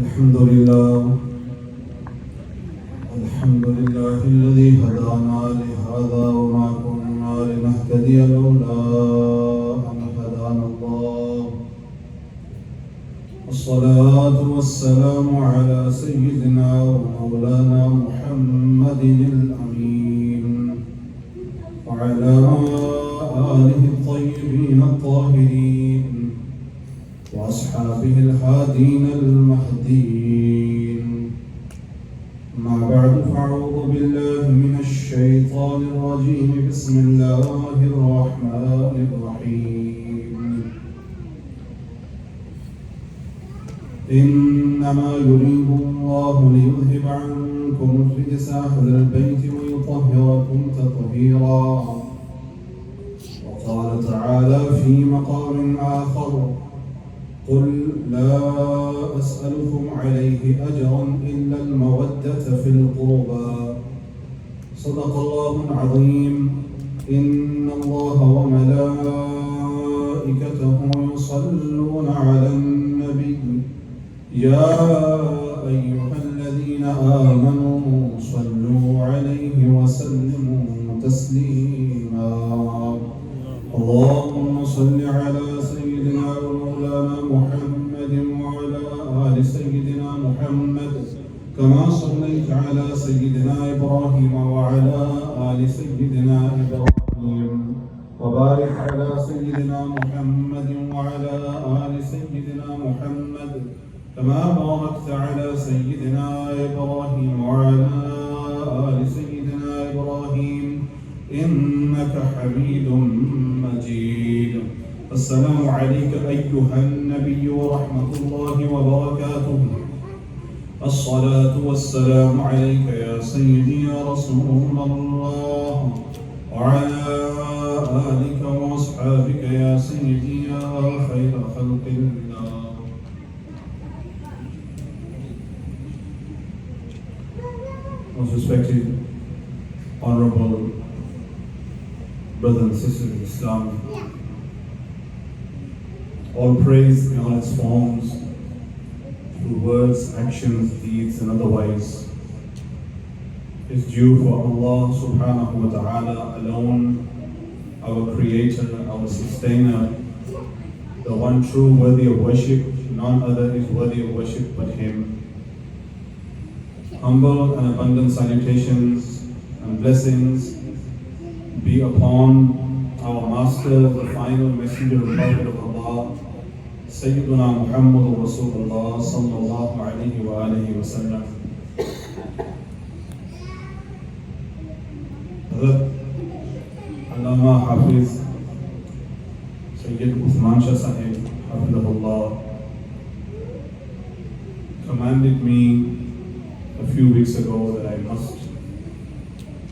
الحمد لله الذي هدانا لهذا وما كنا لنهتدي لولا أن هدانا الله. والصلاة والسلام على سيدنا ومولانا محمد الأمين وعلى آله الطيبين الطاهرين وأصحابه الهادين المهديين. أما بعد فأعوذ بالله من الشيطان الرجيم. بسم الله الرحمن الرحيم. إنما يريد الله ليذهب عنكم الرجس أهل البيت ويطهركم تطهيرا. وقال تعالى في مقام آخر: قل لا أسألكم عليه أجرا إلا المودة في القربى. صدق الله العظيم. إن الله وملائكته يصلون على النبي يا أيها الذين آمنوا صلوا عليه وسلموا تسليما. اللهم صل على سيدنا ومولانا محمد وعلى آل سيدنا محمد كما صليت على سيدنا إبراهيم وعلى آل سيدنا إبراهيم، وبارك على سيدنا محمد وعلى آل سيدنا محمد كما باركت على سيدنا إبراهيم وعلى آل سيدنا إبراهيم إنك حميد مجيد. السلام عليك أيها النبي ورحمة الله وبركاته. الصلاة والسلام عليك يا سيدي يا رسول الله، وعلى آلك وأصحابك يا سيدي يا خير خلق الله. Most respected, honorable brothers and sisters in Islam, all praise in all its forms, through words, actions, deeds, and otherwise, is due for Allah subhanahu wa ta'ala alone, our creator, our sustainer, the one true worthy of worship. None other is worthy of worship but Him. Humble and abundant salutations and blessings be upon our Master, the final messenger and prophet of Allah, Sayyiduna Muhammad Rasulullah sallallahu alayhi wa alihi wa sallam. Hazrat Allama Hafiz Sayyid Uthman Shah Sahib Hafidahullah commanded me a few weeks ago that I must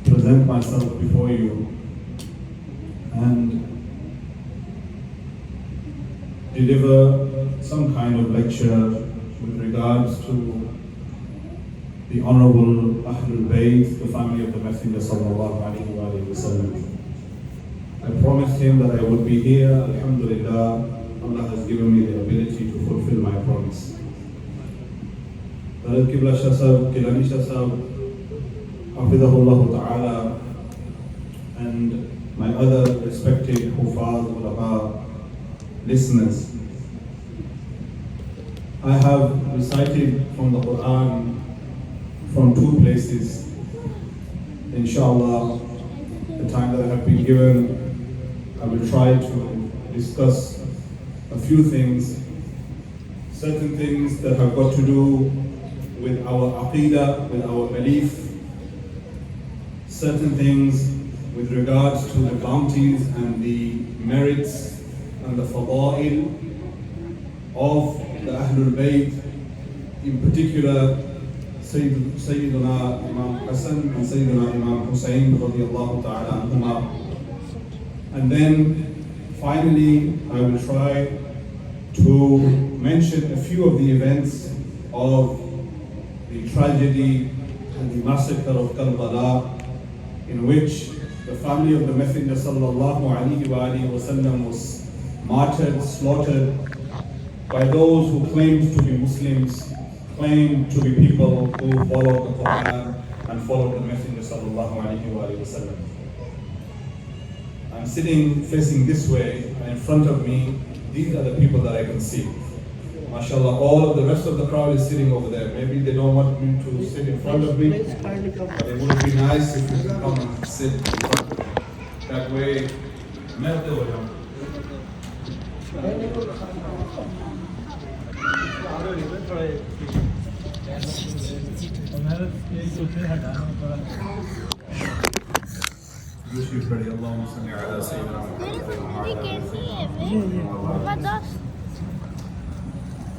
present myself before you and deliver some kind of lecture with regards to the Honorable Ahlul Bayt, the family of the Messenger sallallahu alaihi wasallam. I promised him that I would be here. Alhamdulillah, Allah has given me the ability to fulfill my promise. Qibla Shah Sahib, Kilani Shah Sahib, Hafidahullah Ta'ala, and my other respected Hufaz, Ulama, listeners. I have recited from the Quran from two places. Inshallah, the time that I have been given, I will try to discuss a few things, certain things that have got to do with our aqidah, with our belief, certain things with regards to the bounties and the merits and the fada'il of the Ahlul Bayt, in particular Sayyiduna Imam Hassan and Sayyiduna Imam Hussain radiyallahu ta'ala anhuma. And then finally I will try to mention a few of the events of the tragedy and the massacre of Karbala, in which the family of the Messenger sallallahu alaihi wasallam was martyred, slaughtered by those who claimed to be Muslims claim to be people who follow the Quran and follow the Messenger sallallahu alaihi wasallam. I'm sitting facing this way, and in front of me, these are the people that I can see. MashaAllah, all of the rest of the crowd is sitting over there. Maybe they don't want me to sit in front of me, but it would be nice if you could come and sit in front of me. That way, Allama salli ala Sayyidina.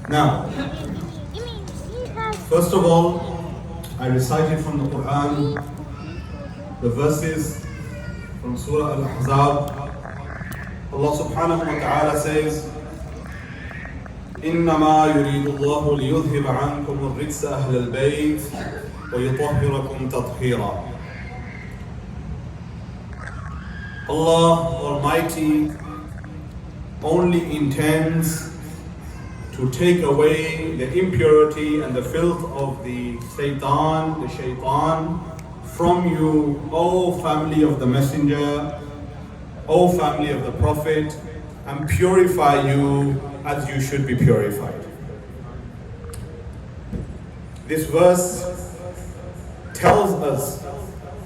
Now, first of all, I recited from the Quran the verses from Surah Al-Ahzab. Allah subhanahu wa ta'ala says, إنما يريد الله ليذهب عنكم الرجس أهل البيت ويطهركم تطهيرا. Allah Almighty only intends to take away the impurity and the filth of the shaitan from you, O family of the Messenger, O family of the Prophet, and purify you as you should be purified. This verse tells us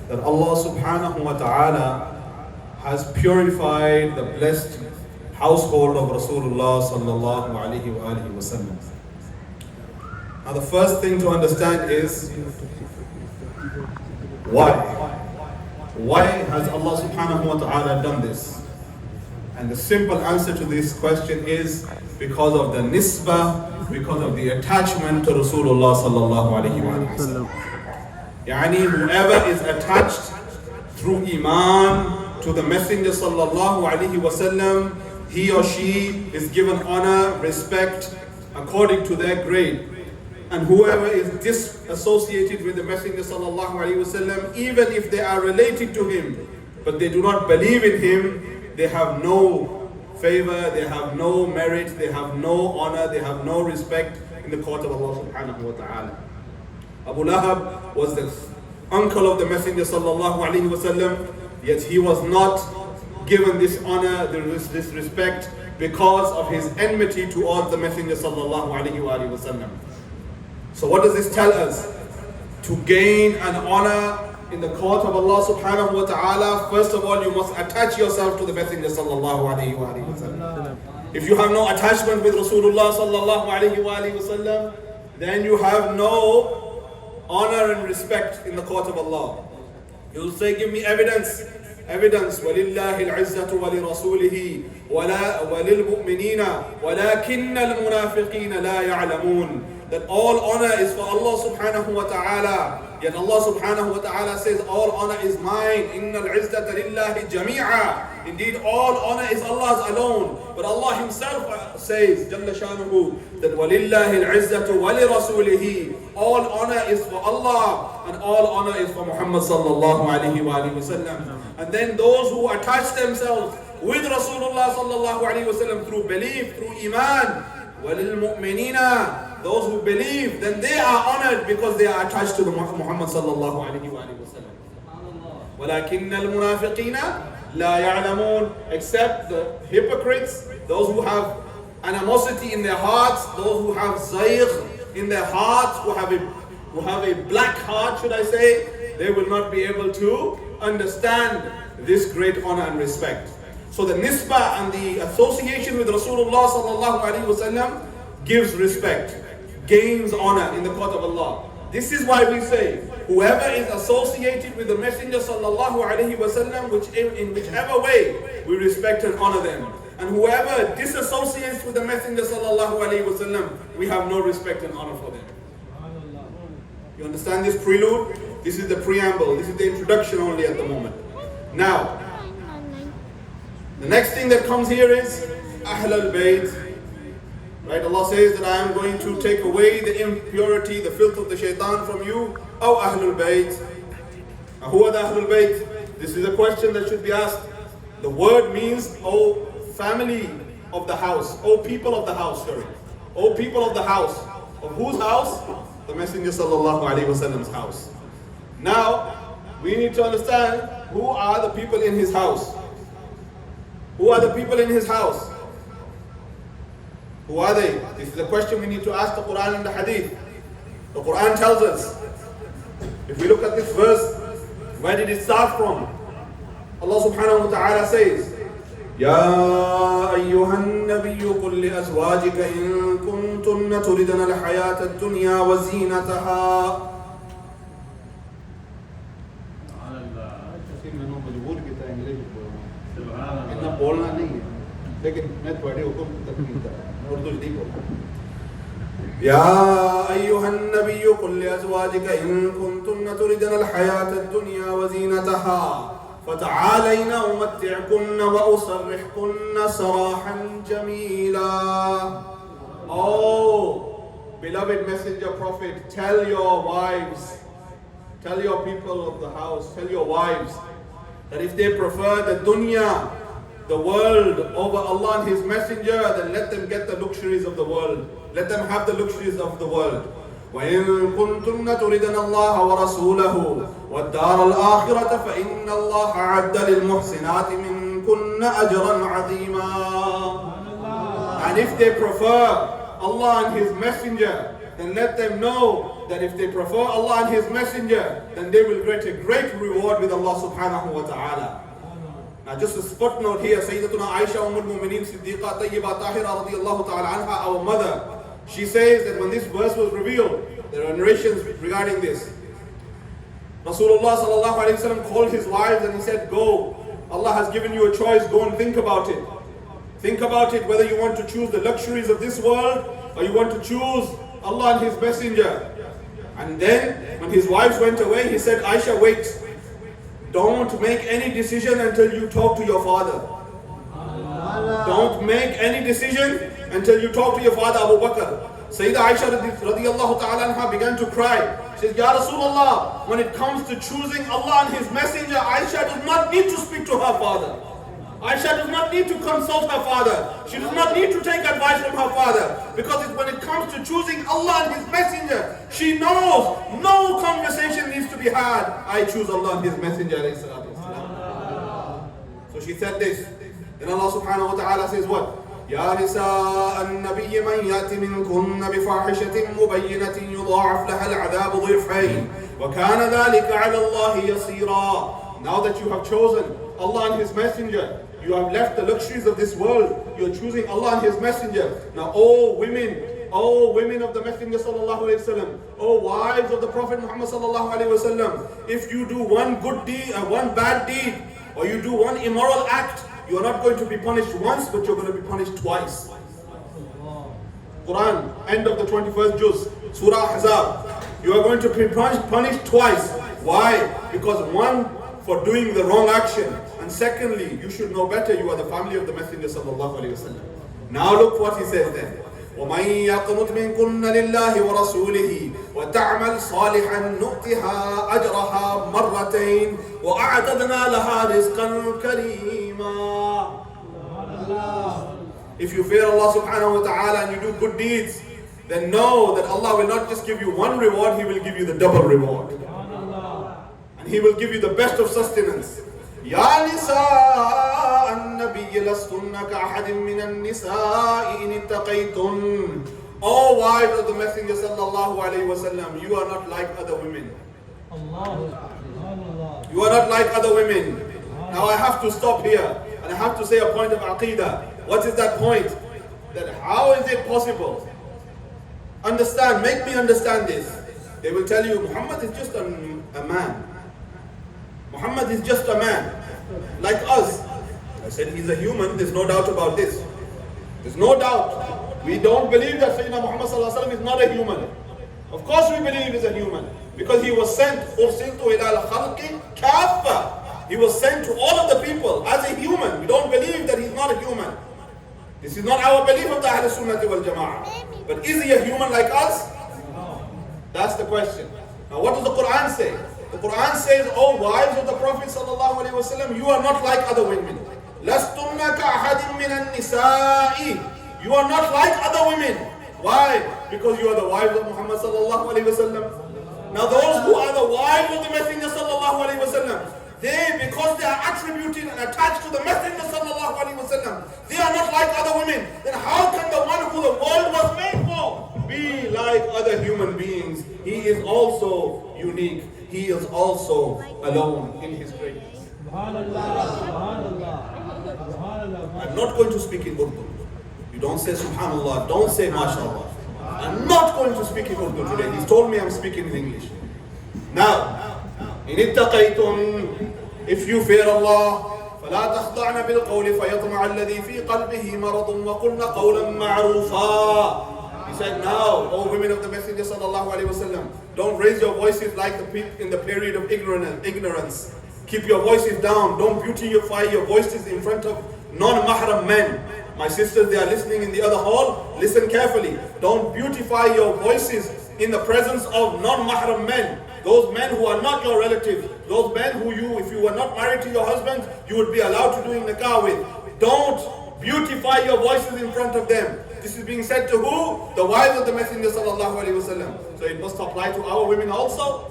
that Allah subhanahu wa ta'ala has purified the blessed household of Rasulullah sallallahu alaihi wasallam. Now the first thing to understand is why? Why has Allah subhanahu wa ta'ala done this? And the simple answer to this question is because of the nisbah, because of the attachment to Rasulullah sallallahu alaihi wasallam. Yani whoever is attached through iman to the Messenger sallallahu alaihi wasallam, he or she is given honor, respect according to their grade. And whoever is disassociated with the Messenger sallallahu alaihi wasallam, even if they are related to him, but they do not believe in him, they have no favor, they have no merit, they have no honor, they have no respect in the court of Allah subhanahu wa ta'ala. Abu Lahab was the uncle of the Messenger sallallahu alaihi wasallam, yet he was not given this honor, this respect, because of his enmity towards the Messenger sallallahu alaihi wasallam. So what does this tell us? To gain an honor in the court of Allah subhanahu wa ta'ala, first of all you must attach yourself to the Messenger sallallahu alaihi wasallam. If you have no attachment with Rasulullah sallallahu alaihi wasallam, then you have no honor and respect in the court of Allah. You'll say, give me evidence. Evidence. وَلِلَّهِ الْعِزَّةُ وَلِرَسُولِهِ وَلِلْمُؤْمِنِينَ وَلَكِنَّ الْمُنَافِقِينَ لَا يَعْلَمُونَ. That all honor is for Allah subhanahu wa ta'ala. Yet Allah subhanahu wa ta'ala says, all honor is mine. إِنَّ الْعِزَّةَ لِلَّهِ جَمِيعًا. Indeed, all honor is Allah's alone. But Allah Himself says, Jalla Shanuhu, that وَلِلَّهِ الْعِزَّةُ وَلِرَسُولِهِ. All honor is for Allah, and all honor is for Muhammad sallallahu alaihi wasallam. And then those who attach themselves with Rasulullah sallallahu alaihi wasallam through belief, through iman, وَلِلْمُؤْمِنِينَ. Those who believe, then they are honored because they are attached to the Muhammad sallallahu alaihi wasallam. وَلَكِنَّ الْمُنَافِقِينَ لَا يَعْلَمُونَ. Except the hypocrites, those who have animosity in their hearts, those who have zayg in their hearts, who have a black heart, should I say, they will not be able to understand this great honor and respect. So the nisbah and the association with Rasulullah sallallahu alaihi wasallam gives respect, gains honor in the court of Allah. This is why we say, whoever is associated with the Messenger sallallahu alaihi wasallam, in whichever way, we respect and honor them. And whoever disassociates with the Messenger sallallahu alaihi wasallam, we have no respect and honor for them. You understand this prelude? This is the preamble. This is the introduction only at the moment. Now, the next thing that comes here is Ahl al-Bayt. Right? Allah says that I am going to take away the impurity, the filth of the shaitan from you. O Ahlul Bayt. Now, who are the Ahlul Bayt? This is a question that should be asked. The word means, O family of the house. O people of the house, sorry. O people of the house. Of whose house? The Messenger sallallahu alaihi wasallam's house. Now, we need to understand who are the people in his house. Who are the people in his house? Who are they? This is a question we need to ask the Quran and the Hadith. The Quran tells us. If we look at this verse, where did it start from? Allah subhanahu wa ta'ala says, يا أيها النبي قل لأزواجك إن كنتن تردن الحياة الدنيا وزينتها. बोलना नहीं है लेकिन मैं थोड़े हुक्म तकमील कर उर्दू नहीं बोलता يا أيها النبي قل لأزواجك إن كنتن تردن الحياة الدنيا وزينتها فتعالين أمتعكن وأسرحكن سراحا جميلا. Oh, beloved messenger prophet, tell your wives, tell your people of the house, tell your wives that if they prefer the dunya, the world, over Allah and His Messenger, then let them get the luxuries of the world. Let them have the luxuries of the world. وَإِن كُنتُنَّ تُرِدْنَ اللَّهَ وَرَسُولَهُ وَالدَّارَ الْآخِرَةَ فَإِنَّ اللَّهَ أَعَدَّ لِلْمُحْسِنَاتِ مِنكُنَّ أَجْرًا عَظِيمًا. And if they prefer Allah and His Messenger, then let them know that if they prefer Allah and His Messenger, then they will get a great reward with Allah subhanahu wa ta'ala. Now just a footnote here, Sayyidatuna Aisha al-Mu'mineen Siddiqa Tayyiba Tahira radiyallahu ta'ala anha, our mother, she says that when this verse was revealed, there are narrations regarding this. Rasulullah sallallahu alayhi wa sallam called his wives and he said, go, Allah has given you a choice, go and think about it. Think about it whether you want to choose the luxuries of this world or you want to choose Allah and His Messenger. And then when his wives went away, he said, Aisha, wait. Don't make any decision until you talk to your father. Don't make any decision until you talk to your father, Abu Bakr. Sayyidah Aisha radiyallahu ta'ala anha began to cry. She says, Ya Rasulullah, when it comes to choosing Allah and His Messenger, Aisha does not need to speak to her father. Aisha does not need to consult her father. She does not need to take advice from her father. Because when it comes to choosing Allah and His Messenger, she knows no conversation needs to be had. I choose Allah and His Messenger. So she said this. Then Allah subhanahu wa ta'ala says what? يا نساء النبي من يأتي منكن بفاحشة مبينة يضاعف لها العذاب ضعفين وكان ذلك على الله يسيرا. Now that you have chosen Allah and His Messenger, you have left the luxuries of this world, you are choosing Allah and His Messenger. Now, all women of the Messenger sallallahu alaihi wasallam, all wives of the Prophet Muhammad sallallahu alaihi wasallam, if you do one good deed, one bad deed, or you do one immoral act, you are not going to be punished once, but you're going to be punished twice. Quran, end of the 21st juz, Surah Ahzab. You are going to be punished twice. Why? Because one, for doing the wrong action, and secondly, you should know better, you are the family of the Messenger sallallahu alaihi wasallam. Now look what he says then. وَمَنْ يَقْنُتْ مِنْكُنَّ لِلَّهِ وَرَسُولِهِ وَتَعْمَلْ صَالِحًا نُؤْتِهَا أَجْرَهَا مَرَّتَيْنِ وَأَعْتَدْنَا لَهَا رِزْقًا كَرِيمًا. If you fear Allah subhanahu wa ta'ala and you do good deeds, then know that Allah will not just give you one reward, He will give you the double reward. And He will give you the best of sustenance. يا نساء النبي لستن كأحد من النساء إن اتقيتن. All wives of the Messenger sallallahu alaihi wasallam, you are not like other women. You are not like other women. Now I have to stop here and I have to say a point of aqidah. What is that point? That how is it possible? Understand, make me understand this. They will tell you Muhammad is just a man. Muhammad is just a man, like us. I said he's a human, there's no doubt about this. There's no doubt. We don't believe that Sayyidina Muhammad sallallahu alaihi wasallam is not a human. Of course we believe he's a human, because he was sent, أُرْسِلْتُ إِلَى الْخَلْقِ كَافَّةً. He was sent to all of the people as a human. We don't believe that he's not a human. This is not our belief of the Ahlul Sunnah wal Jama'ah. But is he a human like us? That's the question. Now what does the Quran say? The Quran says, oh wives of the Prophet sallallahu alaihi wasallam, you are not like other women. لَسْتُنَّ كَأَحَدٍ مِّنَ النِّسَاءِ. You are not like other women. Why? Because you are the wives of Muhammad sallallahu alaihi wasallam. Now those who are the wives of the Messenger sallallahu alaihi wasallam, they, because they are attributed and attached to the Messenger sallallahu alaihi wasallam, they are not like other women. Then how can the one who the world was made for be like other human beings? He is also unique. He is also alone in his greatness. I'm not going to speak in Urdu. You don't say Subhanallah, don't say MashaAllah. I'm not going to speak in Urdu today. He's told me I'm speaking in English. Now, إن اتقيتم, if you fear Allah, فلا تخضعن بالقول فيطمع الذي في قلبه مرض وقلن قولا معروفا. He said, now, O women of the Messenger sallallahu alaihi wasallam, don't raise your voices like the people in the period of ignorance. Keep your voices down. Don't beautify your voices in front of non-mahram men. My sisters, they are listening in the other hall. Listen carefully. Don't beautify your voices in the presence of non-mahram men. Those men who are not your relatives. Those men who you, if you were not married to your husband, you would be allowed to do nikah with. Don't beautify your voices in front of them. This is being said to who? The wives of the Messenger sallallahu alaihi wasallam. So it must apply to our women also.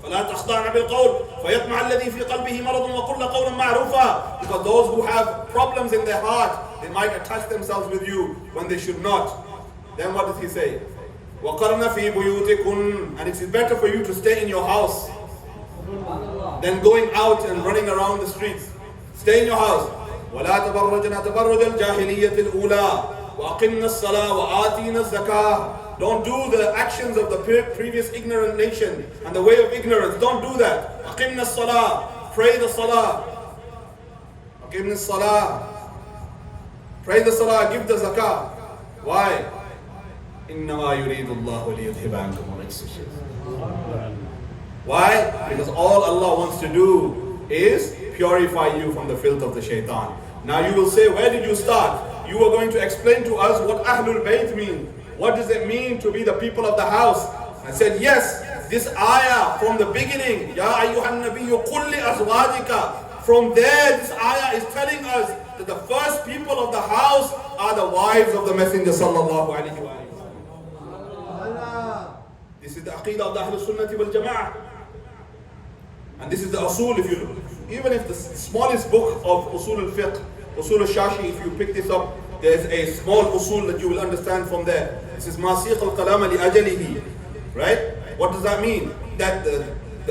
فلا تخضعن بالقول فيطمع الذي في قلبه مرض وقلن قولا معروفا. Because those who have problems in their heart, they might attach themselves with you when they should not. Then what does he say? وقرن في بيوتكن. And it is better for you to stay in your house than going out and running around the streets. Stay in your house. ولا تبرجن تبرج الجاهلية الأولى وأقمنا الصلاة وآتينا الزكاة. Don't do the actions of the previous ignorant nation and the way of ignorance. Don't do that. أقمنا الصلاة. Pray the salah. أقمنا الصلاة. Pray the salah. Give the zakah. Why? إنما يريد الله ليذهب عنكم الرجس. Why? Because all Allah wants to do is purify you from the filth of the shaitan. Now you will say, where did you start? You are going to explain to us what Ahlul Bayt mean. What does it mean to be the people of the house? I said, yes, this ayah from the beginning, Ya ayyuhan nabiyyu qul li azwajika. From there, this ayah is telling us that the first people of the house are the wives of the Messenger sallallahu alaihi wasallam. This is the aqidah of the Ahlul Sunnati wal Jama'ah. And this is the usul. If you, even if the smallest book of usul al-fiqh, usul al-shashi, if you pick this up, there's a small usul that you will understand from there. This is masiq al-kalama li ajalihi. Right? What does that mean? That the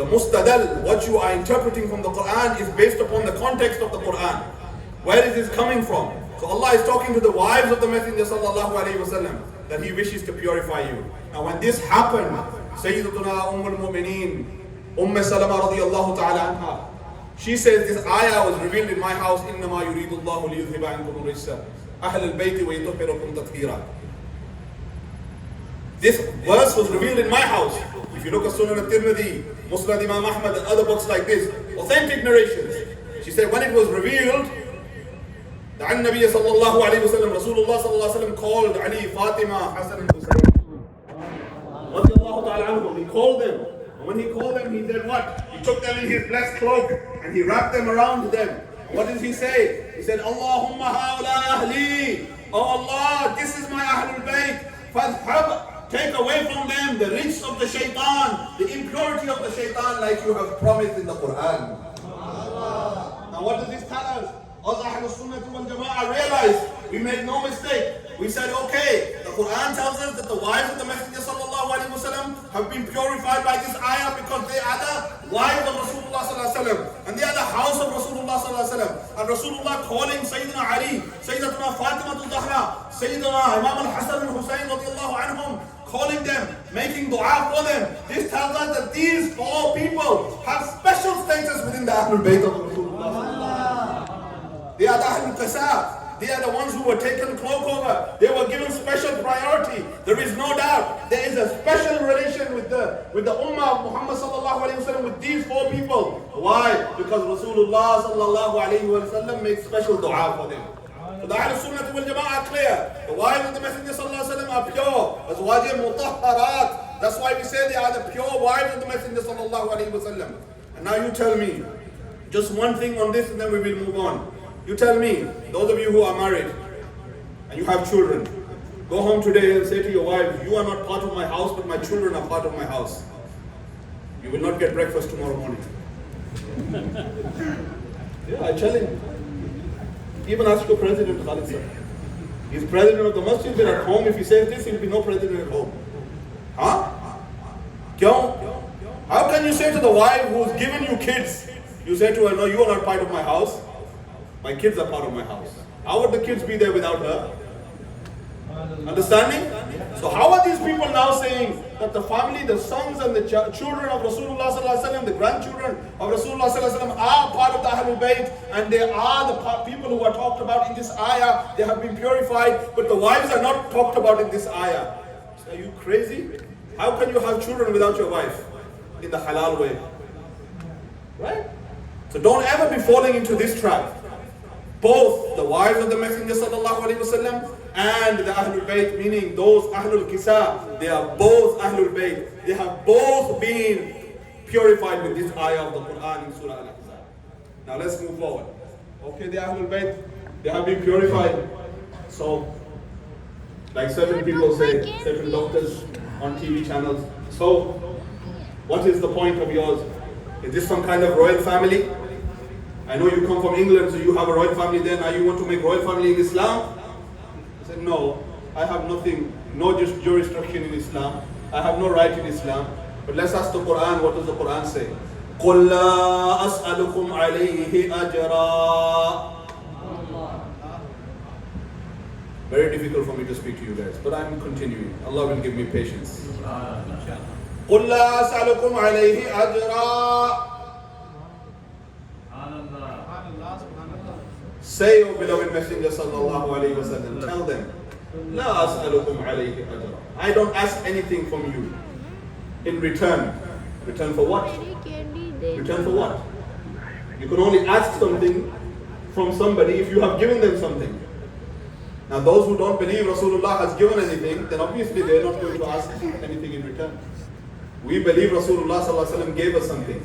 mustadal, what you are interpreting from the Quran, is based upon the context of the Quran. Where is this coming from? So Allah is talking to the wives of the Messenger sallallahu alaihi wasallam that He wishes to purify you. Now when this happened, Sayyidatuna Ummul Mu'mineen, Salama radiyallahu ta'ala anha, she says this ayah was revealed in my house. إِنَّمَا يُرِيدُ اللَّهُ لِيُذْهِبَ عَنْكُمُ الرِّجْسَ أَهْلَ الْبَيْتِ وَيُطَهِّرَكُمْ تَطْهِيرًا. This verse was revealed in my house. If you look at Sunan al-Tirmidhi, Musnad Imam Ahmad and other books like this, authentic narrations. She said when it was revealed, the Nabi sallallahu alayhi wa sallam, Rasulullah sallallahu alayhi wa sallam called Ali, Fatima, Hassan and Hussain. He called them. When he called them, he said what? He took them in his blessed cloak and he wrapped them around them. What did he say? He said, Allahumma haula ahli. Oh Allah, this is my Ahlul Bayt. Fadhhab. Take away from them the rijs of the shaitan, the impurity of the shaitan, like you have promised in the Quran. Now what does this tell us? Us Ahlul Sunnah wal Jama'ah realized we made no mistake. We said, okay, the Quran tells us that the wives of the Messenger sallallahu alaihi wasallam have been purified by this ayah because they are the wives of Rasulullah sallallahu alaihi wasallam and they are the house of Rasulullah sallallahu alaihi wasallam. And Rasulullah calling Sayyidina Ali, Sayyidatuna Fatima al-Zahra, Sayyidina Imam al-Hassan and Hussain radiyallahu anhum, calling them, making dua for them. This tells us that these four people have special status within the Ahlul Bayt of Rasulullah. They are the Ahlul Qasab. They are the ones who were taken cloak over. They were given special priority. There is no doubt. There is a special relation with the Ummah of Muhammad sallallahu alayhi wa sallam with these four people. Why? Because Rasulullah sallallahu alayhi wa sallam made special dua for them. So the Ahlul Sunnah wal Jama'ah are clear. The wives of the Messenger sallallahu alayhi wa sallam are pure. Azwajim mutahharat. That's why we say they are the pure wives of the Messenger sallallahu alayhi wa sallam. And now you tell me, just one thing on this and then we will move on. You tell me, those of you who are married and you have children, Go home today and say to your wife, you are not part of my house, but my children are part of my house. You will not get breakfast tomorrow morning. Yeah, I tell him. Even ask your president, Khalid sir. He's president of the Masjid, but at home, if he says this, he'll be no president at home. Huh? Kyun? How can you say to the wife who's given you kids, you say to her, no, you are not part of my house. My kids are part of my house. How would the kids be there without her? Understanding? So how are these people now saying that the family, the sons and the children of Rasulullah sallallahu alaihi wasallam, the grandchildren of Rasulullah sallallahu alaihi wasallam are part of the Ahlul Bayt, and they are the people who are talked about in this ayah. They have been purified, but the wives are not talked about in this ayah. So are you crazy? How can you have children without your wife in the halal way? Right? So don't ever be falling into this trap. Both the wives of the Messenger sallallahu alaihi wasallam and the Ahlul Bayt, meaning those Ahlul Kisa, they are both Ahlul Bayt. They have both been purified with this ayah of the Quran in Surah Al-Ahzab. Now let's move forward. Okay, the Ahlul Bayt, they have been purified. So, like certain people say, certain doctors on TV channels, so what is the point of yours? Is this some kind of royal family? I know you come from England, so you have a royal family there. Now you want to make royal family in Islam? I said, no, I have nothing, no just jurisdiction in Islam. I have no right in Islam. But let's ask the Quran, what does the Quran say? قُلْ لَا أَسْأَلُكُمْ عَلَيْهِ أَجْرًا. Very difficult for me to speak to you guys, but I'm continuing. Allah will give me patience. قُلْ لَا أَسْأَلُكُمْ عَلَيْهِ أَجْرًا. Say, O beloved Messenger sallallahu alayhi wa sallam, tell them, لا أسألكم عليه أجرا. I don't ask anything from you in return. Return for what? Return for what? You can only ask something from somebody if you have given them something. Now those who don't believe Rasulullah has given anything, then obviously they are not going to ask anything in return. We believe Rasulullah sallallahu alayhi wa sallam gave us something.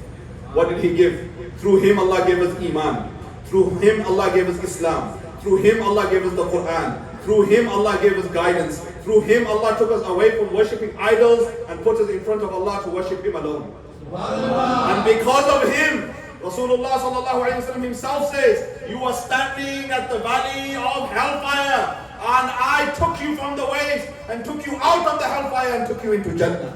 What did he give? Through him Allah gave us Iman. Through him Allah gave us Islam. Through him Allah gave us the Quran. Through him Allah gave us guidance. Through him Allah took us away from worshipping idols and put us in front of Allah to worship him alone. And because of him, Rasulullah sallallahu alaihi wasallam himself says, you are standing at the valley of hellfire, and I took you from the waves and took you out of the hellfire and took you into Jannah.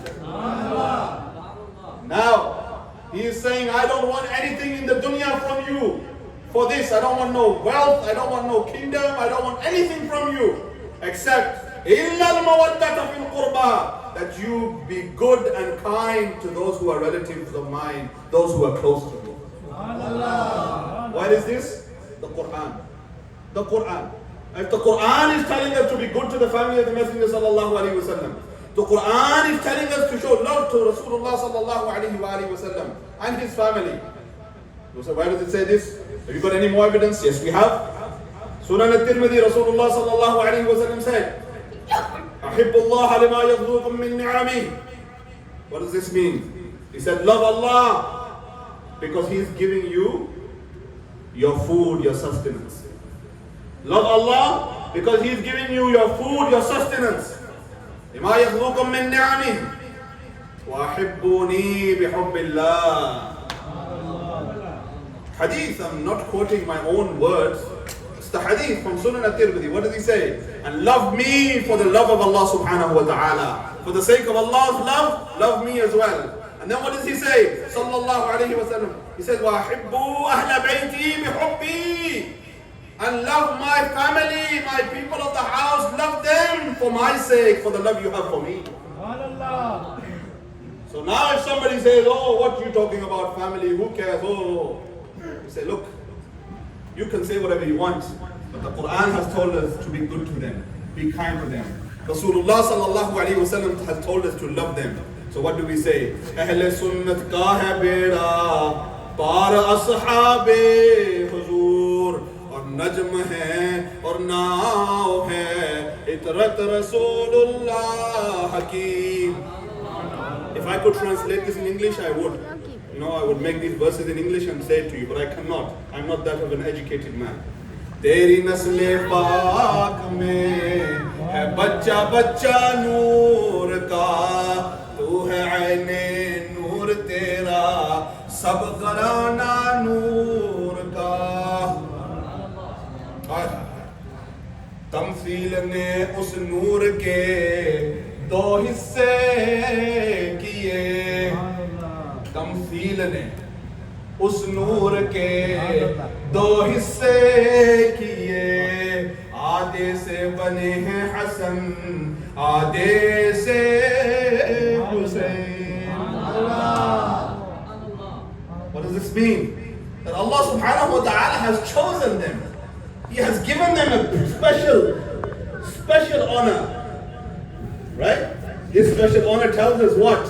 Now, he is saying, I don't want anything in the dunya from you. For this, I don't want no wealth, I don't want no kingdom, I don't want anything from you except إِلَّا الْمَوَدَّةَ فِي الْقُرْبَى, that you be good and kind to those who are relatives of mine, those who are close to me. What is this? The Quran. The Quran. If the Quran is telling us to be good to the family of the Messenger sallallahu alaihi wasallam, the Quran is telling us to show love to Rasulullah sallallahu alaihi wasallam and his family. So why does it say this? Have you got any more evidence? Yes, we have. Sunan al-Tirmidhi, Rasulullah sallallahu alayhi wa sallam said, أَحِبُّ اللَّهَ لِمَا يَغْضُوكُم مِّن نِعَمِهِ. What does this mean? He said, love Allah because He is giving you your food, your sustenance. Love Allah because He is giving you your food, your sustenance. لِمَا يَغْضُوكُم مِّن نِعَمِهِ وَأَحِبُّونِي بِحُبِّ اللَّهِ. Hadith, I'm not quoting my own words. It's the hadith from Sunan al-Tirmidhi. What does he say? And love me for the love of Allah subhanahu wa ta'ala. For the sake of Allah's love, love me as well. And then what does he say? Sallallahu alayhi wa sallam. He says, وَأَحِبُّوا أَهْلَ بَيْتِي بِحُبِّي. And love my family, my people of the house, love them for my sake, for the love you have for me. So now if somebody says, oh, what are you talking about family? Who cares? Oh. You say, look, you can say whatever you want, but the Quran has told us to be good to them, be kind to them. Rasulullah sallallahu alaihi wasallam has told us to love them. So what do we say? Ahle sunnat ka hai beda, par ashab-e huzur, aur najm hai, aur naaw hai, itrat Rasulullah hakim. If I could translate this in English, I would. I would make these verses in English and say it to you, but I cannot. I'm not that of an educated man. तेरी नस्ले पाक में है बच्चा बच्चा नूर का, तू है ऐने नूर तेरा सब घराना नूर का। तमसील ने उस नूर के दो हिस्से किए, तमसील ने उस नूर के दो हिस्से किए, आधे से बने हैं हसन आधे से Hussain. What does this mean? That Allah subhanahu wa ta'ala has chosen them. He has given them a special honor. Right? This special honor tells us what?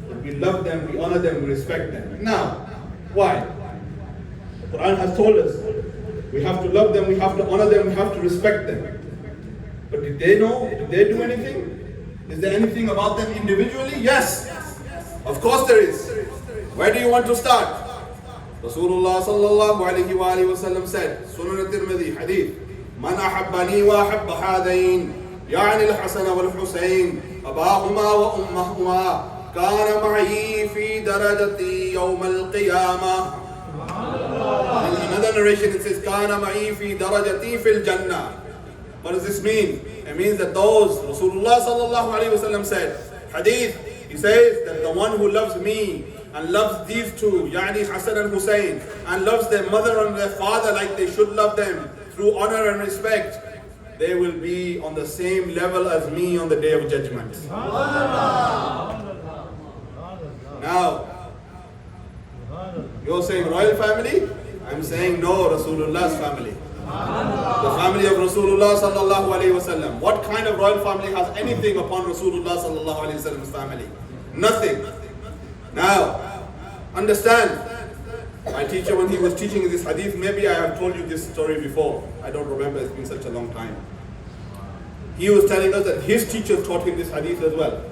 That we love them, we honor them, we respect them. Now, why? The Quran has told us we have to love them, we have to honor them, we have to respect them. But did they know? Did they do anything? Is there anything about them individually? Yes. Of course there is. Where do you want to start? Rasulullah sallallahu alayhi wa alihi wa sallam said, Sunan al-Tirmidhi hadith, Man ahabbani wa ahabba hadain, yani al-Hasan wal-Husayn, abahuma wa ummahuma, kana ma'i fi darajati yawm al-qiyamah. In another narration it says, kana ma'i fi darajati fil jannah. What does this mean? It means that those, Rasulullah sallallahu alayhi wa sallam said, hadith, he says that the one who loves me and loves these two, Yani Hassan and Hussein, and loves their mother and their father like they should love them through honor and respect, they will be on the same level as me on the day of judgment. Now, you're saying royal family? I'm saying no, Rasulullah's family. The family of Rasulullah sallallahu alayhi wasallam. What kind of royal family has anything upon Rasulullah sallallahu alayhi wasallam's family? Nothing. Now, understand, my teacher when he was teaching this hadith, maybe I have told you this story before. I don't remember, it's been such a long time. He was telling us that his teacher taught him this hadith as well.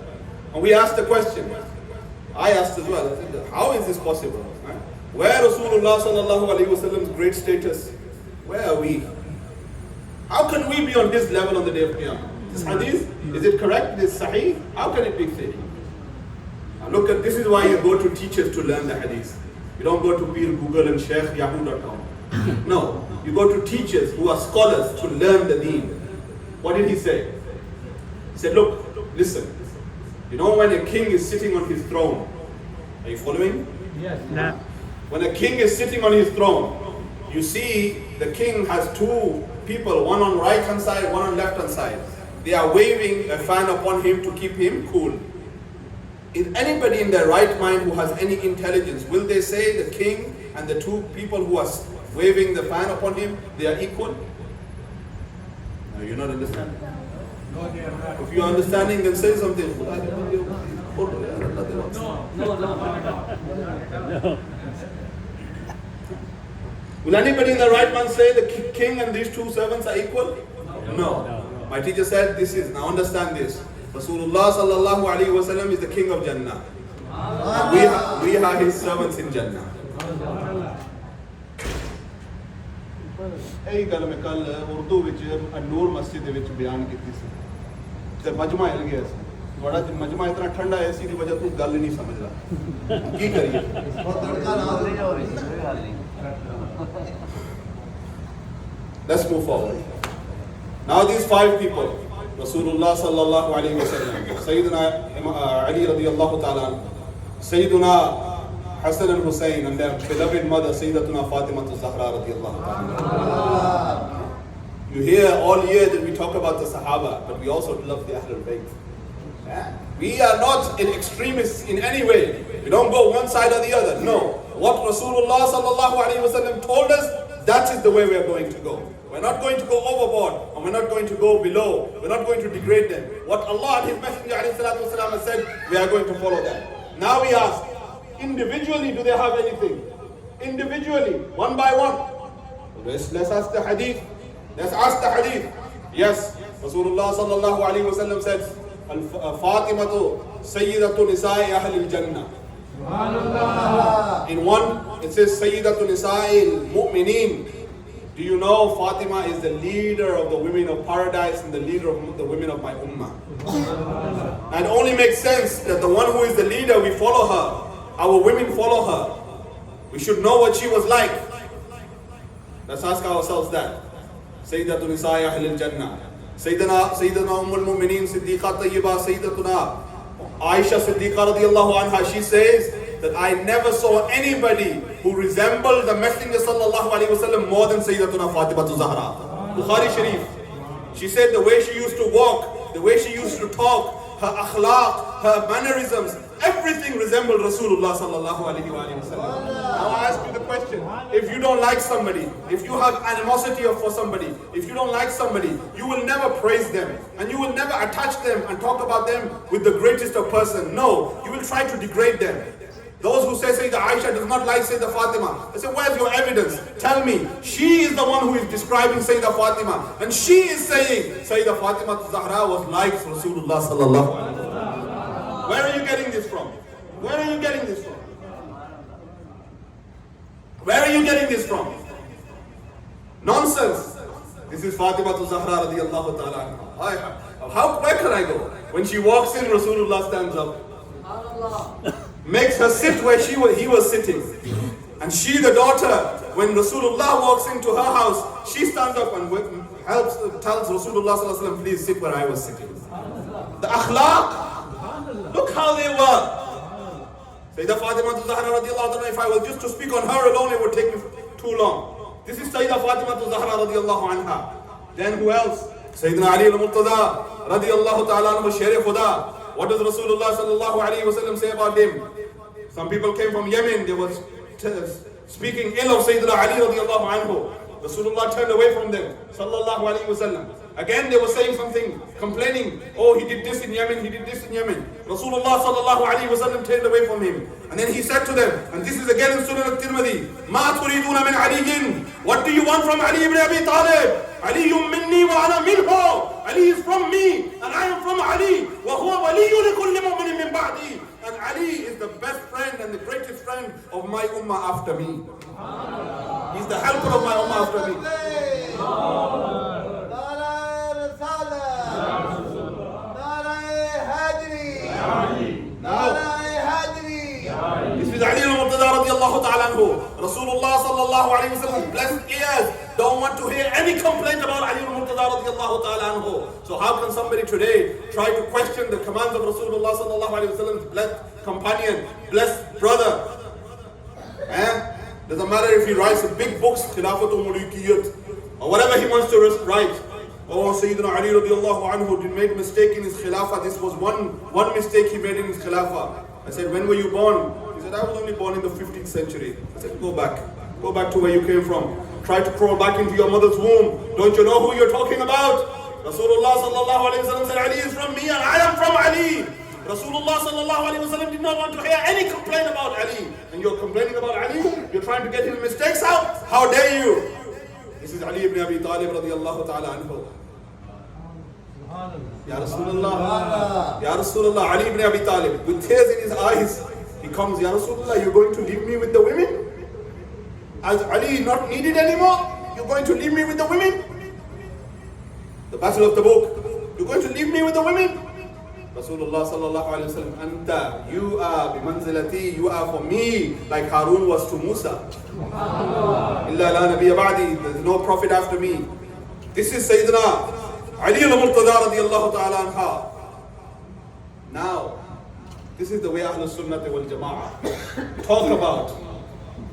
And we asked the question, I asked as well, I said, how is this possible? Where Rasulullah sallallahu alayhi wasallam's great status? Where are we? How can we be on this level on the day of Qiyamah? This hadith, is it correct? Is it sahih? How can it be sahih? Now look at, this is why you go to teachers to learn the hadith. You don't go to Peer Google and Sheikh Yahoo.com. No, you go to teachers who are scholars to learn the deen. What did he say? He said, look, listen. You know when a king is sitting on his throne, are you following? Yes. No. When a king is sitting on his throne, you see the king has two people, one on right hand side, one on left hand side. They are waving a fan upon him to keep him cool. Is anybody in their right mind who has any intelligence, will they say the king and the two people who are waving the fan upon him, they are equal? No, you're not understanding. If you are understanding, then say something. No. Will anybody in the right mind say the king and these two servants are equal? No. My teacher said this is, now understand this. Rasulullah sallallahu alayhi wa sallam is the king of Jannah. And we are his servants in Jannah. ਇਹ ਗੱਲ ਮੈਂ ਕੱਲ ਉਰਦੂ ਵਿੱਚ ਨੂਰ ਮਸਜਿਦ ਦੇ ਵਿੱਚ ਬਿਆਨ ਕੀਤੀ ਸੀ ਤੇ ਮਜਮਾ ਹਿਲ ਗਿਆ ਸੀ ਤੁਹਾਡਾ ਮਜਮਾ ਇਤਨਾ ਠੰਡਾ ਹੈ ਸੀ ਦੀ ਵਜ੍ਹਾ ਤੋਂ ਗੱਲ ਨਹੀਂ ਸਮਝ ਰਹਾ ਕੀ ਕਰੀਏ Let's move forward. Now these five people, Rasulullah sallallahu alayhi wa sallam, Sayyidina Ali radiyallahu ta'ala, Sayyidina Hassan and Hussein, and their beloved mother Sayyidatuna Fatima Zahra radiyallahu ta'ala. You hear all year that we talk about the Sahaba, but we also love the Ahlul Bayt. We are not extremists in any way. We don't go one side or the other. No. What Rasulullah sallallahu alayhi wa sallam told us, that is the way we are going to go. We're not going to go overboard, and we're not going to go below. We're not going to degrade them. What Allah and His Messenger ﷺ has said, we are going to follow that. Now we ask, individually, do they have anything? Individually, one by one. Let's ask the hadith. Let's ask the hadith. Yes, Rasulullah sallallahu alayhi wa sallam said, Fatimatu Sayyidatu Nisa'i Ahlil Jannah. In one, it says Sayyidatu Nisa'i Mu'mineen. Do you know Fatima is the leader of the women of paradise and the leader of the women of my ummah? And it only makes sense that the one who is the leader, we follow her. Our women follow her. We should know what she was like. Let's ask ourselves that. Sayyidatun Nisa'i Ahlil Jannah. Sayyidina Ummul-Mu'mineen Siddiqa Tayyiba Sayyidatuna Aisha Siddiqa radiyallahu anha, she says that I never saw anybody who resembled the Messenger sallallahu alaihi wasallam more than Sayyidatuna Fatima Zahra. Bukhari Sharif. She said the way she used to walk, the way she used to talk, her akhlaq, her mannerisms, everything resembled Rasulullah sallallahu alaihi wasallam. Now I ask you the question, if you don't like somebody, if you have animosity for somebody, if you don't like somebody, you will never praise them and you will never attach them and talk about them with the greatest of person. No, you will try to degrade them. Those who say Sayyidah Aisha does not like Sayyidah Fatima, I say, where's your evidence? Tell me. She is the one who is describing Sayyidah Fatima, and she is saying Sayyidah Fatima Zahra was like Rasulullah sallallahu alaihi wasallam. Where are you getting this from? Where are you getting this from? Where are you getting this from? Nonsense. This is Fatima Zahra radiyallahu ta'ala anha. Where can I go? When she walks in, Rasulullah stands up. Makes her sit where he was sitting. And she, the daughter, when Rasulullah walks into her house, she stands up and tells Rasulullah sallallahu alaihi wasallam, please sit where I was sitting. The akhlaq, look how they were. Sayyidah Fatima Zahra radiyallahu anha, if I was just to speak on her alone, it would take me too long. This is Sayyidah Fatima Zahra radiyallahu anha. Then who else? Sayyidina Ali al-Murtada radiyallahu ta'ala anhu, Sher Khuda. What does Rasulullah sallallahu alaihi wasallam say about him? Some people came from Yemen, they were speaking ill of Sayyidina Ali radiyallahu anhu. Rasulullah turned away from them sallallahu alaihi wasallam. Again they were saying something, complaining, oh he did this in Yemen, he did this in Yemen. Rasulullah sallallahu alaihi wasallam turned away from him. And then he said to them, and this is again in Sunan al-Tirmidhi, Ma turiduna min aliyin. What do you want from Ali ibn Abi Talib? Aliyun minni wa ana minhu. Ali is from me and I am from Ali. Wa huwa waliyyu li kulli mu'minin min ba'di. And Ali is the best friend and the greatest friend of my ummah after me. He's the helper of my ummah after me. This is Ali al-Murtada radiyallahu ta'ala anhu. Rasulullah sallallahu alayhi wa sallam blessed ears don't want to hear any complaint about Ali al-Murtada radiyallahu ta'ala anhu. So how can somebody today try to question the commands of Rasulullah sallallahu alayhi wa sallam's blessed companion, blessed brother? Doesn't matter if he writes big books, Khilafatul Mulukiyat, or whatever he wants to write. Oh, Sayyidina Ali radiallahu anhu did made a mistake in his khilafah. This was one mistake he made in his khilafah. I said, when were you born? He said, I was only born in the 15th century. I said, go back to where you came from. Try to crawl back into your mother's womb. Don't you know who you're talking about? Rasulullah sallallahu alayhi wa sallam said, Ali is from me and I am from Ali. Rasulullah sallallahu alayhi wa sallam did not want to hear any complaint about Ali. And you're complaining about Ali? You're trying to get his mistakes out? How dare you? This is Ali ibn Abi Talib radiyallahu ta'ala anhu. Ya Rasulullah, Ya Rasulullah, Ali ibn Abi Talib, with tears in his eyes, he comes, Ya Rasulullah, you're going to leave me with the women? As Ali not needed anymore, you're going to leave me with the women? The Battle of Tabuk, you're going to leave me with the women? Rasulullah sallallahu alayhi wa sallam, Anta, you are bimanzilati, you are for me, like Harun was to Musa. Illa la nabiyya ba'di, there's no prophet after me. This is Sayyidina Ali al-Murtada radiyallahu ta'ala anha. Now, this is the way Ahlul Sunnah wal Jama'ah talk about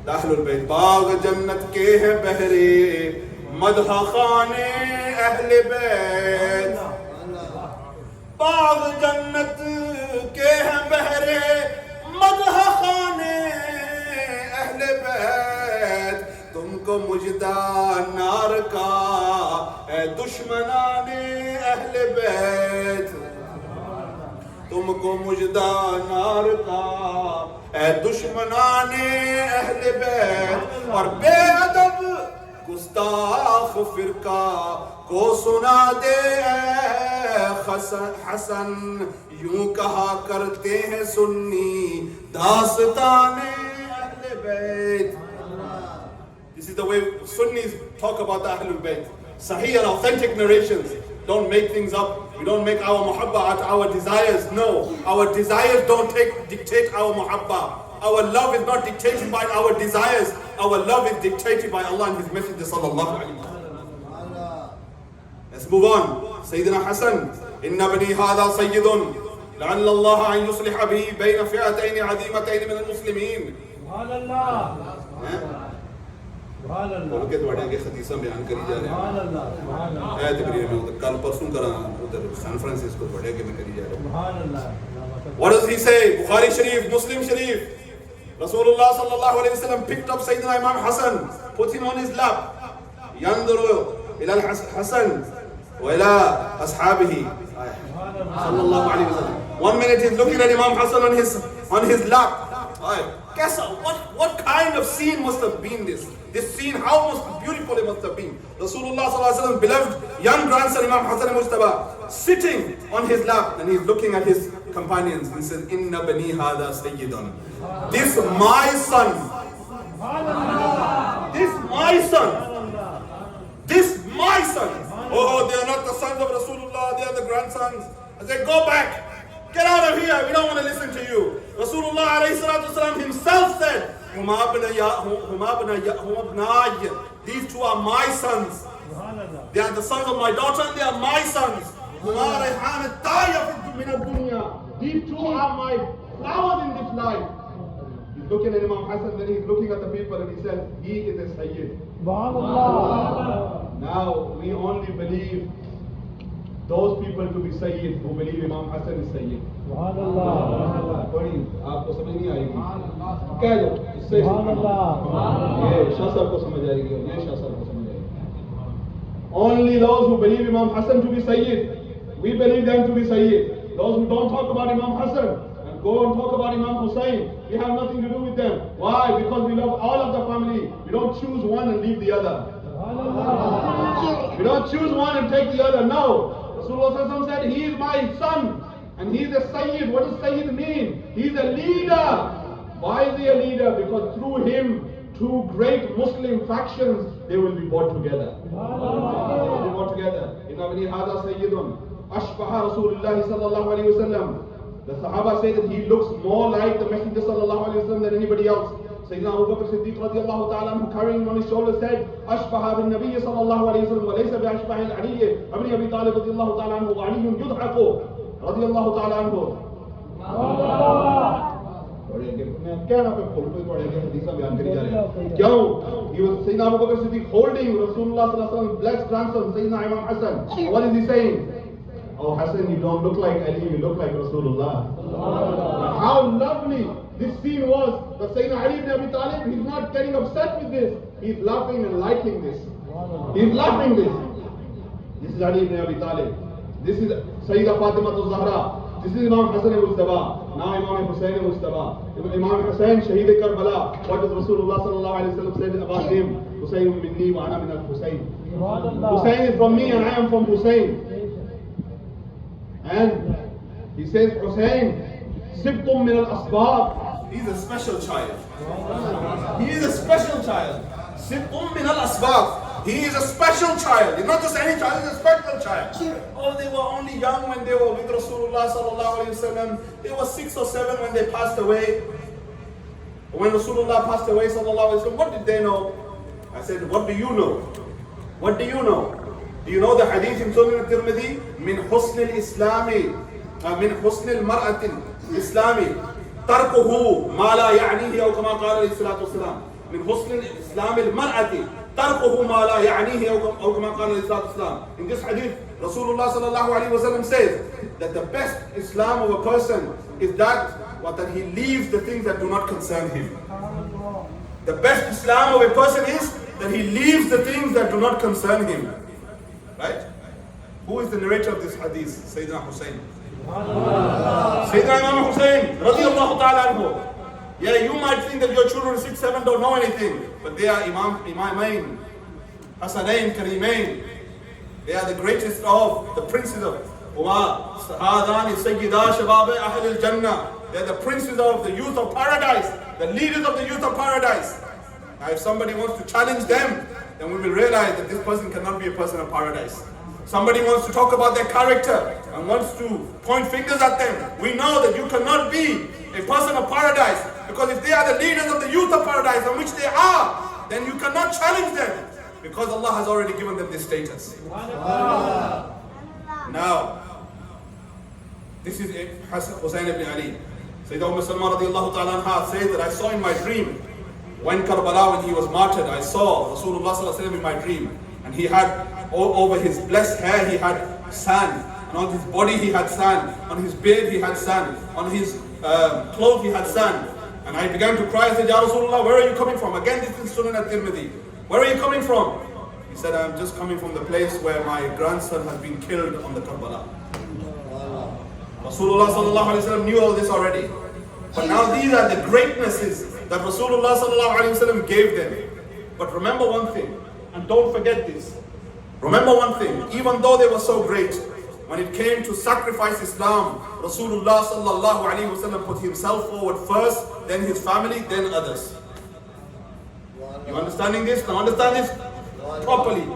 the Ahlul Bayt. Baag Jannat ke hai behre, madha khane Ahle Bayt. Baag Jannat ke hai behre, madha khane Ahle Bayt. तुमको मुजदा नार का है दुश्मनाने अहले बैत तुमको मुजदा नार का है दुश्मनाने अहले बैत और बेअदब गुस्ताख फिरका को सुना दे हसन यूं कहा करते हैं सुन्नी दास्ताने अहले बैत. This is the way Sunnis talk about the Ahlul Bayt. Sahih and authentic narrations. Don't make things up. We don't make our muhabba at our desires. No, our desires don't dictate our muhabba. Our love is not dictated by our desires. Our love is dictated by Allah and His Messenger sallallahu alaihi wasallam. Let's move on. Sayyidina Hassan. Inna bani hadha sayyidun. لعل الله أن يصلح به بين فئتين عظيمتين من المسلمين. سبحان الله. बोल के थोड़े के हदीसा बयान करी जा रहे हैं है तकरीर में उधर कल परसों करा उधर सैन फ्रांसिस्को थोड़े के में करी जा रहे हैं. What does he say? Bukhari Sharif, Muslim Sharif. Rasulullah sallallahu alaihi wasallam picked up Sayyidina Imam Hassan, put him on his lap. ينظر إلى الحسن وإلى أصحابه صلى الله عليه وسلم. 1 minute he's looking at Imam Hassan on his lap. Guess what kind of scene must have been this? This scene, how most beautiful it must have been. Rasulullah sallallahu alaihi wasallam, beloved young grandson Imam Hassan Mujtaba, sitting on his lap, and he's looking at his companions. He says, "Inna bani hada sayyidun." This my son. This my son. This my son. Oh, they are not the sons of Rasulullah. They are the grandsons. I say, go back. Get out of here. We don't want to listen to you. Rasulullah alayhi salatu wasalam himself said, these two are my sons. They are the sons of my daughter and they are my sons. These two are my flowers in this life. He's looking at Imam Hassan, then he's looking at the people and he says, he is a Sayyid. Now we only believe those people to be Sayyid who believe Imam Hassan is Sayyid. थोड़ी आपको समझ नहीं आएगी कह दो इससे ये शाह साहब को समझ आएगी और ये शाह साहब को समझ आएगी. Only those who believe Imam Hassan to be Sayyid, we believe them to be Sayyid. Those who don't talk about Imam Hassan and go and talk about Imam Hussain, we have nothing to do with them. Why? Because we love all of the family. We don't choose one and leave the other. We don't choose one and take the other. No. Rasulullah said, he is my son and he is a Sayyid. What does Sayyid mean? He is a leader. Why is he a leader? Because through him, two great Muslim factions, they will be brought together. They will be brought together. Inna bani hadha sayyidun. Ashbaha Rasulullah sallallahu alayhi wa sallam. The Sahaba say that he looks more like the Messenger sallallahu alayhi wa sallam than anybody else. Sayyidina Abu Bakr Siddiq radiallahu ta'ala anhu, carrying him on his shoulder, said, Ashbaha bin Nabiy sallallahu alayhi wa sallam, wa laysa bi ashbahi al-Aliyyah, Ibn Abi Talib radiallahu ta'ala anhu, wa Aliyyun yudhaqu radiallahu ta'ala anhu. He was Sayyidina Abu Bakr Siddiq holding Rasulullah sallallahu alayhi wa sallam's blessed grandson, Sayyidina Imam Hassan. What is he saying? Oh Hassan, you don't look like Ali, you look like Rasulullah. How lovely this scene was. But Sayyidina Ali ibn Abi Talib, he's not getting upset with this. He's laughing and liking this. He's laughing this. This is Ali ibn Abi Talib. This is Sayyidah Fatima al-Zahra. This is Imam Hassan al-Mujtaba. Now Imam Hussain al-Mujtaba. Imam Hussain, Shaheed Karbala. What does Rasulullah sallallahu alayhi wa sallam say about him? Hussain minni wa ana min al-Hussain. Hussain is from me and I am from Hussain. And he says, Hussain, Sibtum min al-Asbab. He's a special child. He is a special child. Sibtum min al-Asbab. He is a special child. He's not just any child, he's a special child. Oh, they were only young when they were with Rasulullah sallallahu alayhi wa sallam. They were 6 or 7 when they passed away. When Rasulullah passed away sallallahu alayhi wa sallam, what did they know? I said, what do you know? What do you know? Do you know the hadith in Sunan al-Tirmidhi? Min husn al-Islami, min husn al-mar'ati al-Islami, tarkuhu ma la ya'nihi, aw kama qala alayhi salatu wasalam. Min husn al-Islam al-mar'ati, tarkuhu ma la ya'nihi, aw kama qala alayhi salatu wasalam. In this hadith, Rasulullah sallallahu alayhi wa sallam says that the best Islam of a person is that he leaves the things that do not concern him. The best Islam of a person is that he leaves the things that do not concern him. Right? Who is the narrator of this hadith? Sayyidina Hussain. Sayyidina Imam Hussain, radiallahu ta'ala anhu. Yeah, you might think that your children 6, 7 don't know anything, but they are Imamain, Hassanain, Karimain. They are the greatest of the princes of Hadani Sayyida Shabab Ahl al-Jannah. They are the princes of the youth of paradise, the leaders of the youth of paradise. Now if somebody wants to challenge them, then we will realize that this person cannot be a person of paradise. Somebody wants to talk about their character and wants to point fingers at them. We know that you cannot be a person of paradise, because if they are the leaders of the youth of paradise, and which they are, then you cannot challenge them, because Allah has already given them this status. Now, this is Hussain ibn Ali. Sayyidina Umm Salma radiallahu ta'ala anha says that I saw in my dream, when Karbala, when he was martyred, I saw Rasulullah sallallahu alaihi wasallam in my dream, and he had over his blessed hair he had sand, and on his body he had sand, on his beard he had sand, on his clothes he had sand. And I began to cry. I said, Ya Rasulullah, where are you coming from? Again, this is Sunan at-Tirmidhi. Where are you coming from? He said, I'm just coming from the place where my grandson has been killed on the Karbala. Rasulullah sallallahu alaihi wasallam knew all this already. But now these are the greatnesses that Rasulullah sallallahu alaihi wasallam gave them. But remember one thing, and don't forget this. Remember one thing, even though they were so great, when it came to sacrifice Islam, Rasulullah sallallahu alaihi wasallam put himself forward first, then his family, then others. You understanding this? Now understand this properly.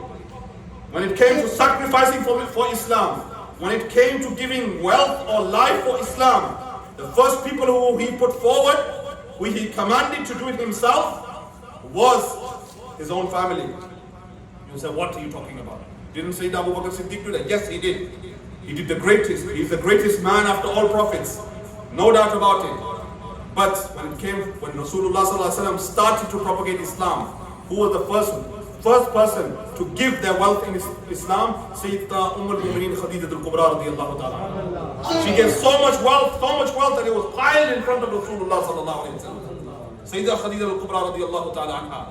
When it came to sacrificing for Islam, when it came to giving wealth or life for Islam, the first people who he put forward, who he commanded to do it himself, was his own family. You say, what are you talking about? Didn't Sayyidina Abu Bakr Siddiq do that? Yes, he did. He did the greatest. He's the greatest man after all prophets. No doubt about it. But when Rasulullah sallallahu alaihi wasallam started to propagate Islam, who was the first person to give their wealth in Islam? Sayyidina al-Mu'mineen Khadija al-Kubra radiyallahu ta'ala. She gave so much wealth that it was piled in front of Rasulullah sallallahu alaihi wasallam. Sayyidina Khadija al-Kubra radiyallahu ta'ala anha.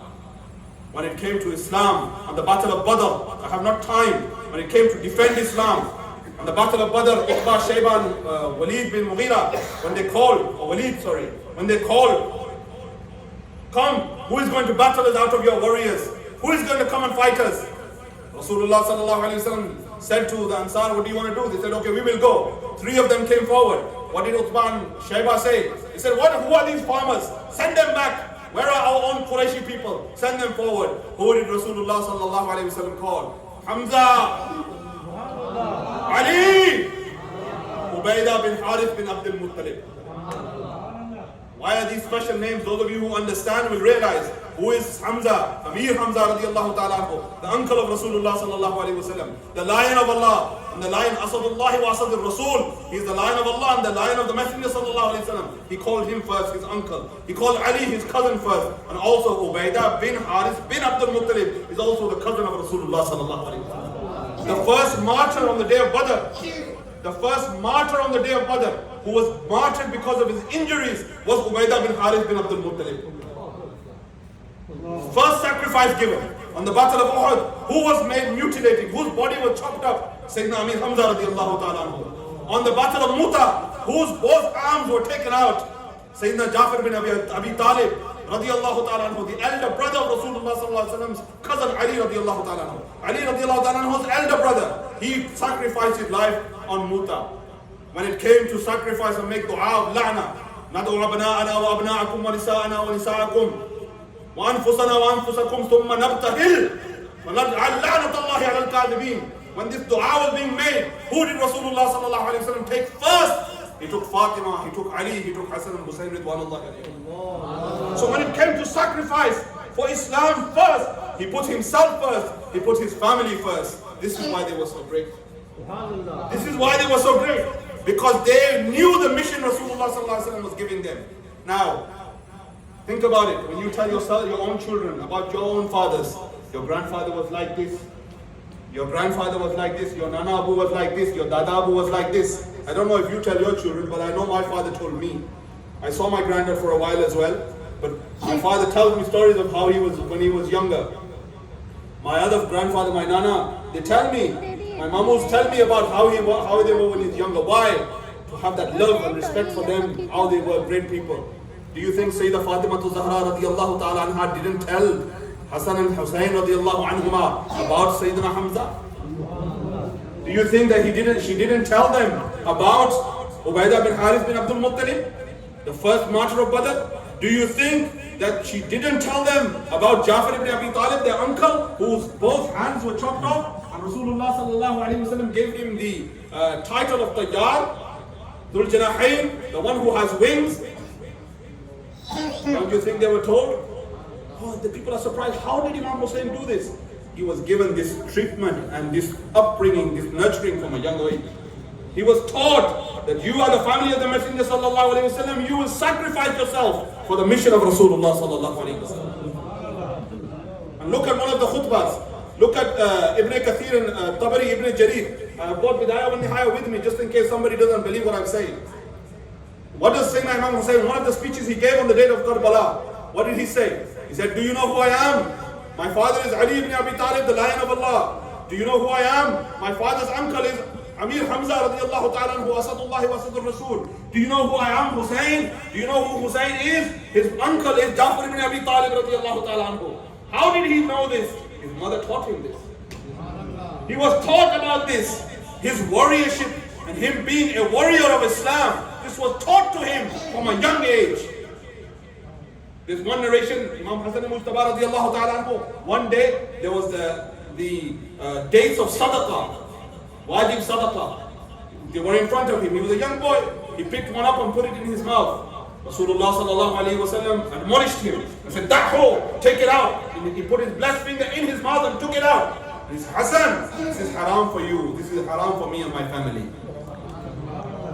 When it came to Islam, on the Battle of Badr, I have not time, when it came to defend Islam, on the Battle of Badr, Uqba, Shayba and Walid bin Mughira, when they called, come, who is going to battle us out of your warriors? Who is going to come and fight us? Rasulullah sallallahu alaihi wasallam said to the Ansar, what do you want to do? They said, okay, we will go. 3 of them came forward. What did Uqba and Shayba say? He said, who are these farmers? Send them back. Where are our own Qurayshi people? Send them forward. Who did Rasulullah sallallahu alaihi wasallam call? Hamza, Ali, Ubaidah bin Harith bin Abdul Muttalib. Why are these special names? Those of you who understand will realize who is Hamza, Amir Hamza radiallahu ta'ala anhu, the uncle of Rasulullah sallallahu alaihi wasallam, the lion of Allah, and the lion Asadullah wa Asad al-Rasul. He is the lion of Allah and the lion of the Messenger sallallahu alaihi wasallam. He called him first, his uncle. He called Ali, his cousin first. And also Ubaidah bin Harith bin Abdul Muttalib is also the cousin of Rasulullah sallallahu alaihi wasallam. The first martyr on the day of Badr, who was martyred because of his injuries, was Ubaidah bin Harith bin Abdul Muttalib. First sacrifice given on the Battle of Uhud, who was made mutilating, whose body was chopped up? Sayyidina Amir Hamza radiallahu ta'ala anhu. On the Battle of Muta, whose both arms were taken out? Sayyidina Jafar bin Abi Talib radiallahu ta'ala anhu, the elder brother of Rasulullah sallallahu alaihi wasallam's cousin Ali radiallahu ta'ala anhu. Ali radiallahu ta'ala anhu's elder brother, he sacrificed his life on Muta. When it came to sacrifice and make dua of la'na, nad'u abna'ana wa abna'akum wa nisa'ana wa nisa'akum wa anfusana wa anfusakum thumma nabtahil wa nad'al la'natallahi 'ala al-kadhibin. When this dua was being made, who did Rasulullah sallallahu alaihi wasallam take first? He took Fatima, he took Ali, he took Hassan and Hussain ridwanullahi alayhim. So when it came to sacrifice for Islam first, he put himself first, he put his family first. This is why they were so great. This is why they were so great. Because they knew the mission Rasulullah sallallahu alaihi wasallam was giving them. Now, think about it. When you tell your own children about your own fathers, your grandfather was like this, your grandfather was like this, your Nana Abu was like this, your Dada Abu was like this. I don't know if you tell your children, but I know my father told me. I saw my granddad for a while as well, but my father tells me stories of how he was when he was younger. My other grandfather, my Nana, they tell me, my mamus tell me about how they were when he was younger. Why? To have that love and respect for them, how they were great people. Do you think Sayyidah Fatima Zahra radiallahu ta'ala anha didn't tell Hassan and Hussain radiallahu anhuma about Sayyidina Hamza? Do you think that she didn't tell them about Ubaidah bin Harith bin Abdul Muttalib, the first martyr of Badr? Do you think that she didn't tell them about Jafar ibn Abi Talib, their uncle, whose both hands were chopped off? And Rasulullah sallallahu alayhi wa sallam gave him the title of Tayyar, Dhul Janahayn, the one who has wings. Don't you think they were told? Oh, the people are surprised. How did Imam Hussain do this? He was given this treatment and this upbringing, this nurturing from a young age. He was taught that you are the family of the Messenger sallallahu alaihi wasallam. You will sacrifice yourself for the mission of Rasulullah sallallahu alaihi wasallam. And look at one of the khutbahs. Look at Ibn Kathir and Tabari, Ibn Jarir. I brought Bidayah wa Nihaya with me just in case somebody doesn't believe what I'm saying. What does Sayyidina Imam Hussain, one of the speeches he gave on the date of Karbala, what did he say? He said, do you know who I am? My father is Ali ibn Abi Talib, the Lion of Allah. Do you know who I am? My father's uncle is Amir Hamza radiallahu ta'ala anhu, Asadullahi wa Asadur Rasul. Do you know who I am? Hussain. Do you know who Hussain is? His uncle is Jafar ibn Abi Talib radiallahu ta'ala anhu. How did he know this? His mother taught him this. He was taught about this. His warriorship and him being a warrior of Islam. This was taught to him from a young age. There's one narration, Imam Hasan al-Mujtaba radiallahu ta'ala anhu, one day there was the dates of sadaqah, wajib sadaqah. They were in front of him. He was a young boy. He picked one up and put it in his mouth. Rasulullah sallallahu alayhi wa sallam admonished him and said, Daho, take it out. And he put his blessed finger in his mouth and took it out. He said, Hassan, this is haram for you. This is haram for me and my family.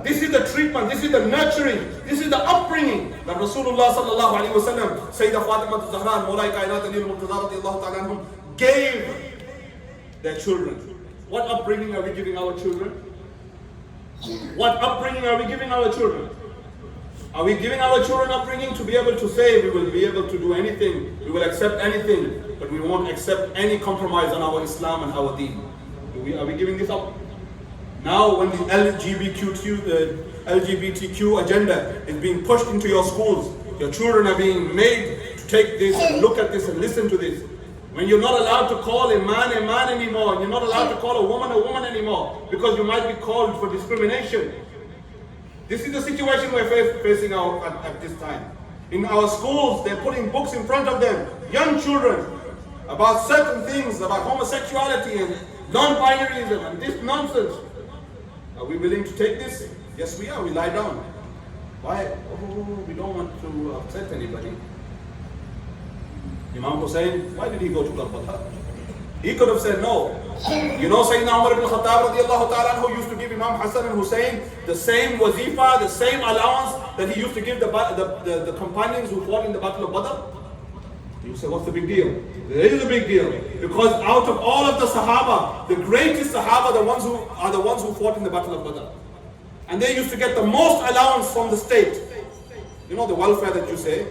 This is the treatment, this is the nurturing, this is the upbringing that Rasulullah sallallahu alayhi wa sallam, Sayyidah Fatima Zahra and Mawlai Kainat Ali al-Muqtada radiallahu ta'ala anhum gave their children. What upbringing are we giving our children? What upbringing are we giving our children? Are we giving our children upbringing to be able to say we will be able to do anything, we will accept anything, but we won't accept any compromise on our Islam and our deen? Are we giving this up? Now when the LGBTQ agenda is being pushed into your schools, your children are being made to take this and look at this and listen to this. When you're not allowed to call a man anymore, and you're not allowed to call a woman anymore, because you might be called for discrimination. This is the situation we're facing at this time. In our schools, they're putting books in front of them, young children, about certain things, about homosexuality and non-binaryism and this nonsense. Are we willing to take this? Yes, we are. We lie down. Why? Oh, we don't want to upset anybody. Imam Hussain, why did he go to Karbala? He could have said no. You know, Sayyidina Umar ibn Khattab radiallahu ta'ala who used to give Imam Hassan and Hussain the same wazifa, the same allowance that he used to give the companions who fought in the Battle of Badr? You say, what's the big deal? There is a big deal. Because out of all of the Sahaba, the greatest Sahaba are the ones who fought in the Battle of Badr. And they used to get the most allowance from the state. You know the welfare that you say,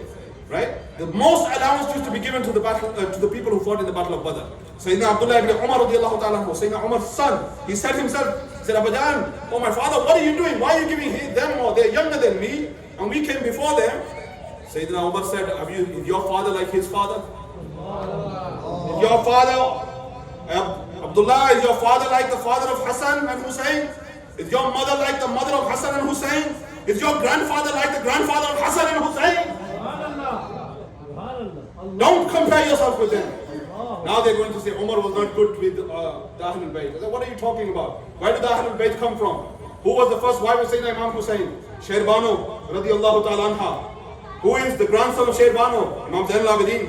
right? The most allowance used to be given to the people who fought in the Battle of Badr. Sayyidina Abdullah ibn Umar radiallahu ta'ala, Sayyidina Umar's son, he said himself, he said, Abadan, oh my father, what are you doing? Why are you giving them more? They're younger than me, and we came before them. Sayyidina Umar said, is your father like his father? Is your father, Abdullah, is your father like the father of Hassan and Hussain? Is your mother like the mother of Hassan and Hussain? Is your grandfather like the grandfather of Hassan and Hussain? Don't compare yourself with them. Now they're going to say Umar was not good with the Ahlul Bayt. I said, what are you talking about? Where did the Ahlul Bayt come from? Who was the first wife of Sayyidina Imam Hussain? Sherbano radiallahu ta'ala anha. Who is the grandson of Sherbano? Imam Zain al-Abidin.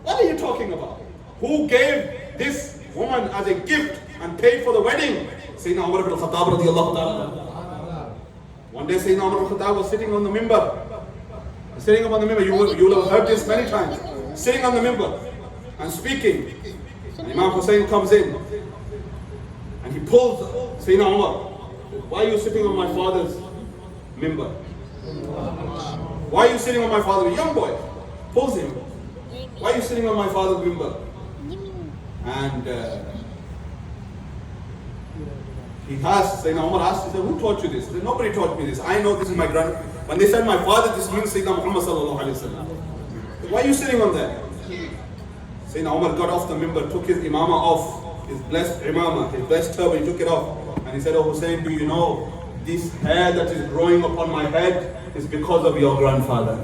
What are you talking about? Who gave this woman as a gift and paid for the wedding? Sayyidina Umar ibn Khattab radiallahu ta'ala. One day Sayyidina Umar ibn Khattab was sitting on the mimbar. Sitting up on the mimbar, you will have heard this many times. Sitting on the mimbar and speaking. And Imam Hussain comes in and he pulls Sayyidina Umar. Why are you sitting on my father's mimbar? Why are you sitting on my father's? Young boy pulls him. Why are you sitting on my father's mimbar? And Sayyidina Umar asked, he said, who taught you this? He said, nobody taught me this. I know this is my grand. When they said my father, this means Sayyidina Muhammad sallallahu alayhi wa sallam. Why are you sitting on that? Sayyidina Umar got off the mimbar, took his imama off, his blessed imama, his blessed turban, he took it off. And he said, oh Hussein, do you know this hair that is growing upon my head is because of your grandfather.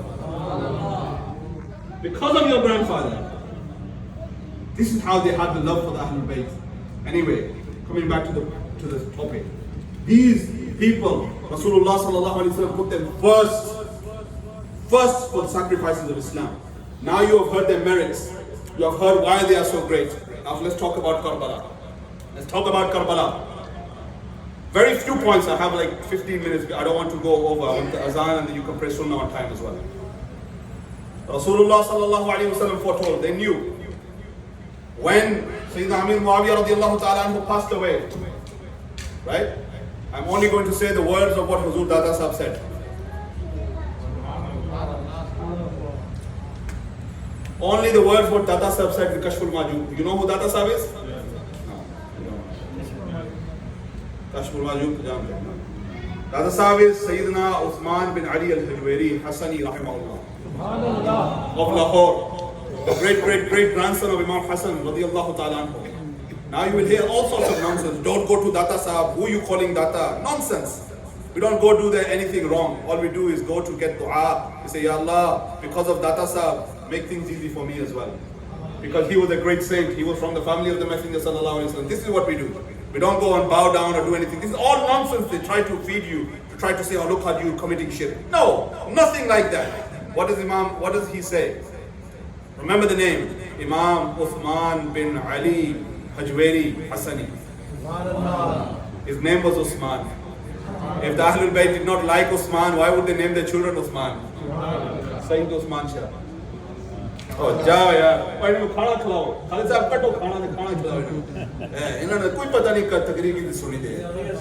Because of your grandfather. This is how they had the love for the Ahlul Bayt. Anyway, coming back to the topic. These people, Rasulullah sallallahu alaihi wasallam put them first for the sacrifices of Islam. Now you have heard their merits. You have heard why they are so great. Now let's talk about Karbala. Let's talk about Karbala. Very few points. I have like 15 minutes. I don't want to go over. I want the azan and then you can pray sunnah on time as well. Rasulullah sallallahu alaihi wasallam foretold. They knew when Sayyidina Amir Muawiyah radiallahu ta'ala anhu passed away. Right? I'm only going to say the words of what Huzur Dada Sahib said. Only the words what Dada Sahib said in Kashful Majub. You know who Dada Sahib is? Kashful Majub. Dada Sahib is Sayyidina Uthman bin Ali al-Hajwari Hassani rahimahullah. Of Lahore. The great grandson of Imam Hassan radiallahu ta'ala anhu. Now you will hear all sorts of nonsense. Don't go to Data Sahib. Who are you calling Data? Nonsense. We don't go do anything wrong. All we do is go to get dua. We say, Ya Allah, because of Data Sahib, make things easy for me as well. Because he was a great saint. He was from the family of the Messenger sallallahu alaihi wasallam. This is what we do. We don't go and bow down or do anything. This is all nonsense. They try to feed you, to try to say, oh look at you committing shirk. No, nothing like that. What does he say? Remember the name. Imam Uthman bin Ali Hajwari Hassani. His name was Usman. If the Ahlul Bayt did not like Usman, why would they name their children Usman? Sayyid Usman Shah. Oh, jao yaar. Why don't you khana khilao? Khalid sahab kato khana de khana khilao. इन्होंने कोई पता नहीं कर तकरीर की सुनी दे.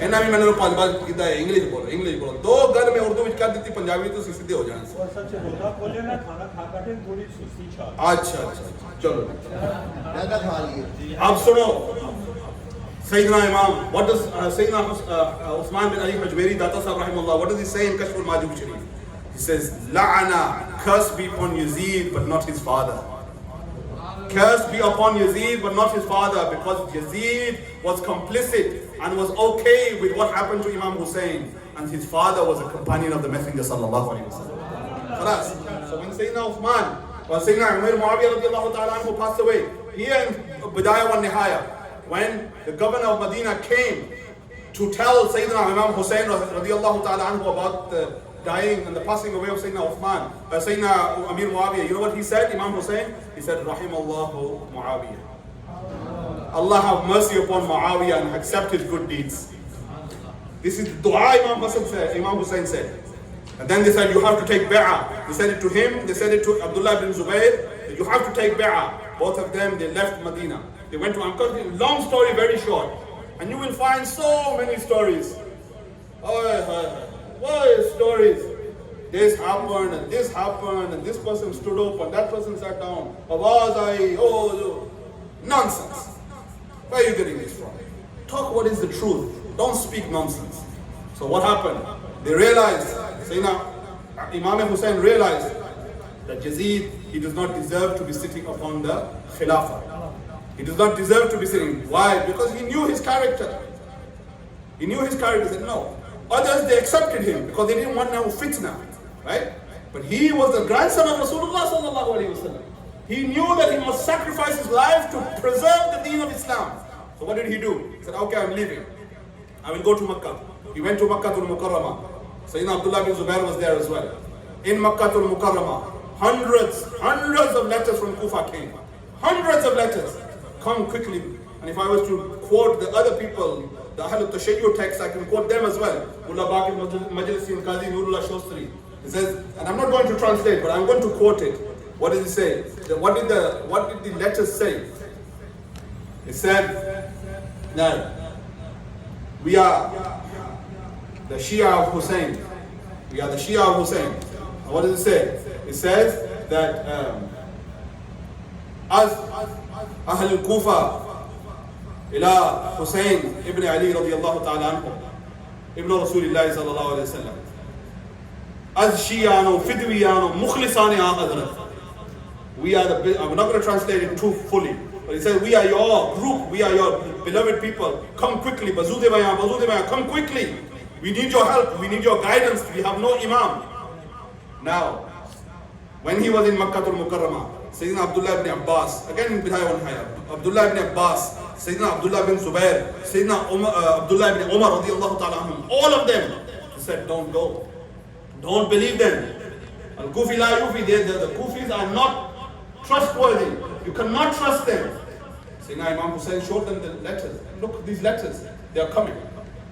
इन्होंने भी मैंने पांच बार किया है इंग्लिश बोलो. दो घर में उर्दू विच कर देती पंजाबी तो सीधे हो जाने. और सच बोलना बोले ना खाना खा काटे थोड़ी सुस्ती छा. अच्छा चलो. ज़्यादा खा लिए. अब सुनो. Sayyidina Imam, what does Sayyidina Uthman bin Ali Hajwari Data Sahib rahimahullah, what does he say in Kashful Majub Sharif? He says, La'ana, curse be upon Yazid but not his father. Curse be upon Yazid but not his father, because Yazid was complicit and was okay with what happened to Imam Hussain, and his father was a companion of the Messenger sallallahu alaihi wasallam. So when Sayyidina Uthman, when Sayyidina Amir Muawiyah radiallahu ta'ala anhu passed away, here in Bidayah wa Nihaya, when the governor of Medina came to tell Sayyidina Imam Hussain radiallahu ta'ala anhu about the dying and the passing away of Sayyidina Uthman, Sayyidina Amir Muawiyah, you know what he said, Imam Hussain? He said, Rahimallahu Muawiyah. Allah have mercy upon Muawiyah and accept his good deeds. This is the dua Imam Hussain said. And then they said, you have to take bay'ah. They said it to him, they said it to Abdullah bin Zubayr, you have to take bay'ah. Both of them, they left Medina. They went to Ankara. Long story, very short. And you will find so many stories. What stories? This happened, and this person stood up, and that person sat down. Nonsense. Where are you getting this from? Talk what is the truth. Don't speak nonsense. So what happened? They realized, Imam Hussain realized that Yazid, he does not deserve to be sitting upon the Khilafah. He does not deserve to be sitting. Why? Because he knew his character. He knew his character. He said no. Others, they accepted him because they didn't want no fitna. Right? But he was the grandson of Rasulullah sallallahu alaihi wasallam. He knew that he must sacrifice his life to preserve the deen of Islam. So what did he do? He said, okay, I'm leaving. I will go to Makkah. He went to Makkah al-Mukarramah. Sayyidina Abdullah bin Zubair was there as well. In Makkah al-Mukarramah, hundreds of letters from Kufa came. Hundreds of letters. Come quickly. And if I was to quote the other people, the Ahl al-Tashayyu text, I can quote them as well. Mullah Baqir Majlisi and Qazi Nurullah Shostri. It says, and I'm not going to translate, but I'm going to quote it. What did it say? What did the letters say? It said that we are the Shia of Hussain. We are the Shia of Hussain. And what does it say? It says that as Ahl al-Kufa ila Hussain ibn Ali radiyallahu ta'ala anhu ibn Rasulullah sallallahu alayhi wa sallam as Shi'ano, Fidwiyano, Mukhlisani Ahadrat. We are I'm not going to translate it too fully, but it says we are your group, we are your beloved people. Come quickly, bazude baya, come quickly. We need your help, we need your guidance. We have no imam. Now, when he was in Makkah al-Mukarramah, Sayyidina Abdullah ibn Abbas, again in Bidayah wa Nihaya, Abdullah ibn Abbas, Sayyidina Abdullah ibn Zubair, Sayyidina Abdullah ibn Umar radiallahu ta'ala anhum, all of them said, don't go. Don't believe them. Al-Kufi la yufi, the Kufis are not trustworthy. You cannot trust them. Sayyidina Imam Hussain showed them the letters. Look, these letters, they are coming.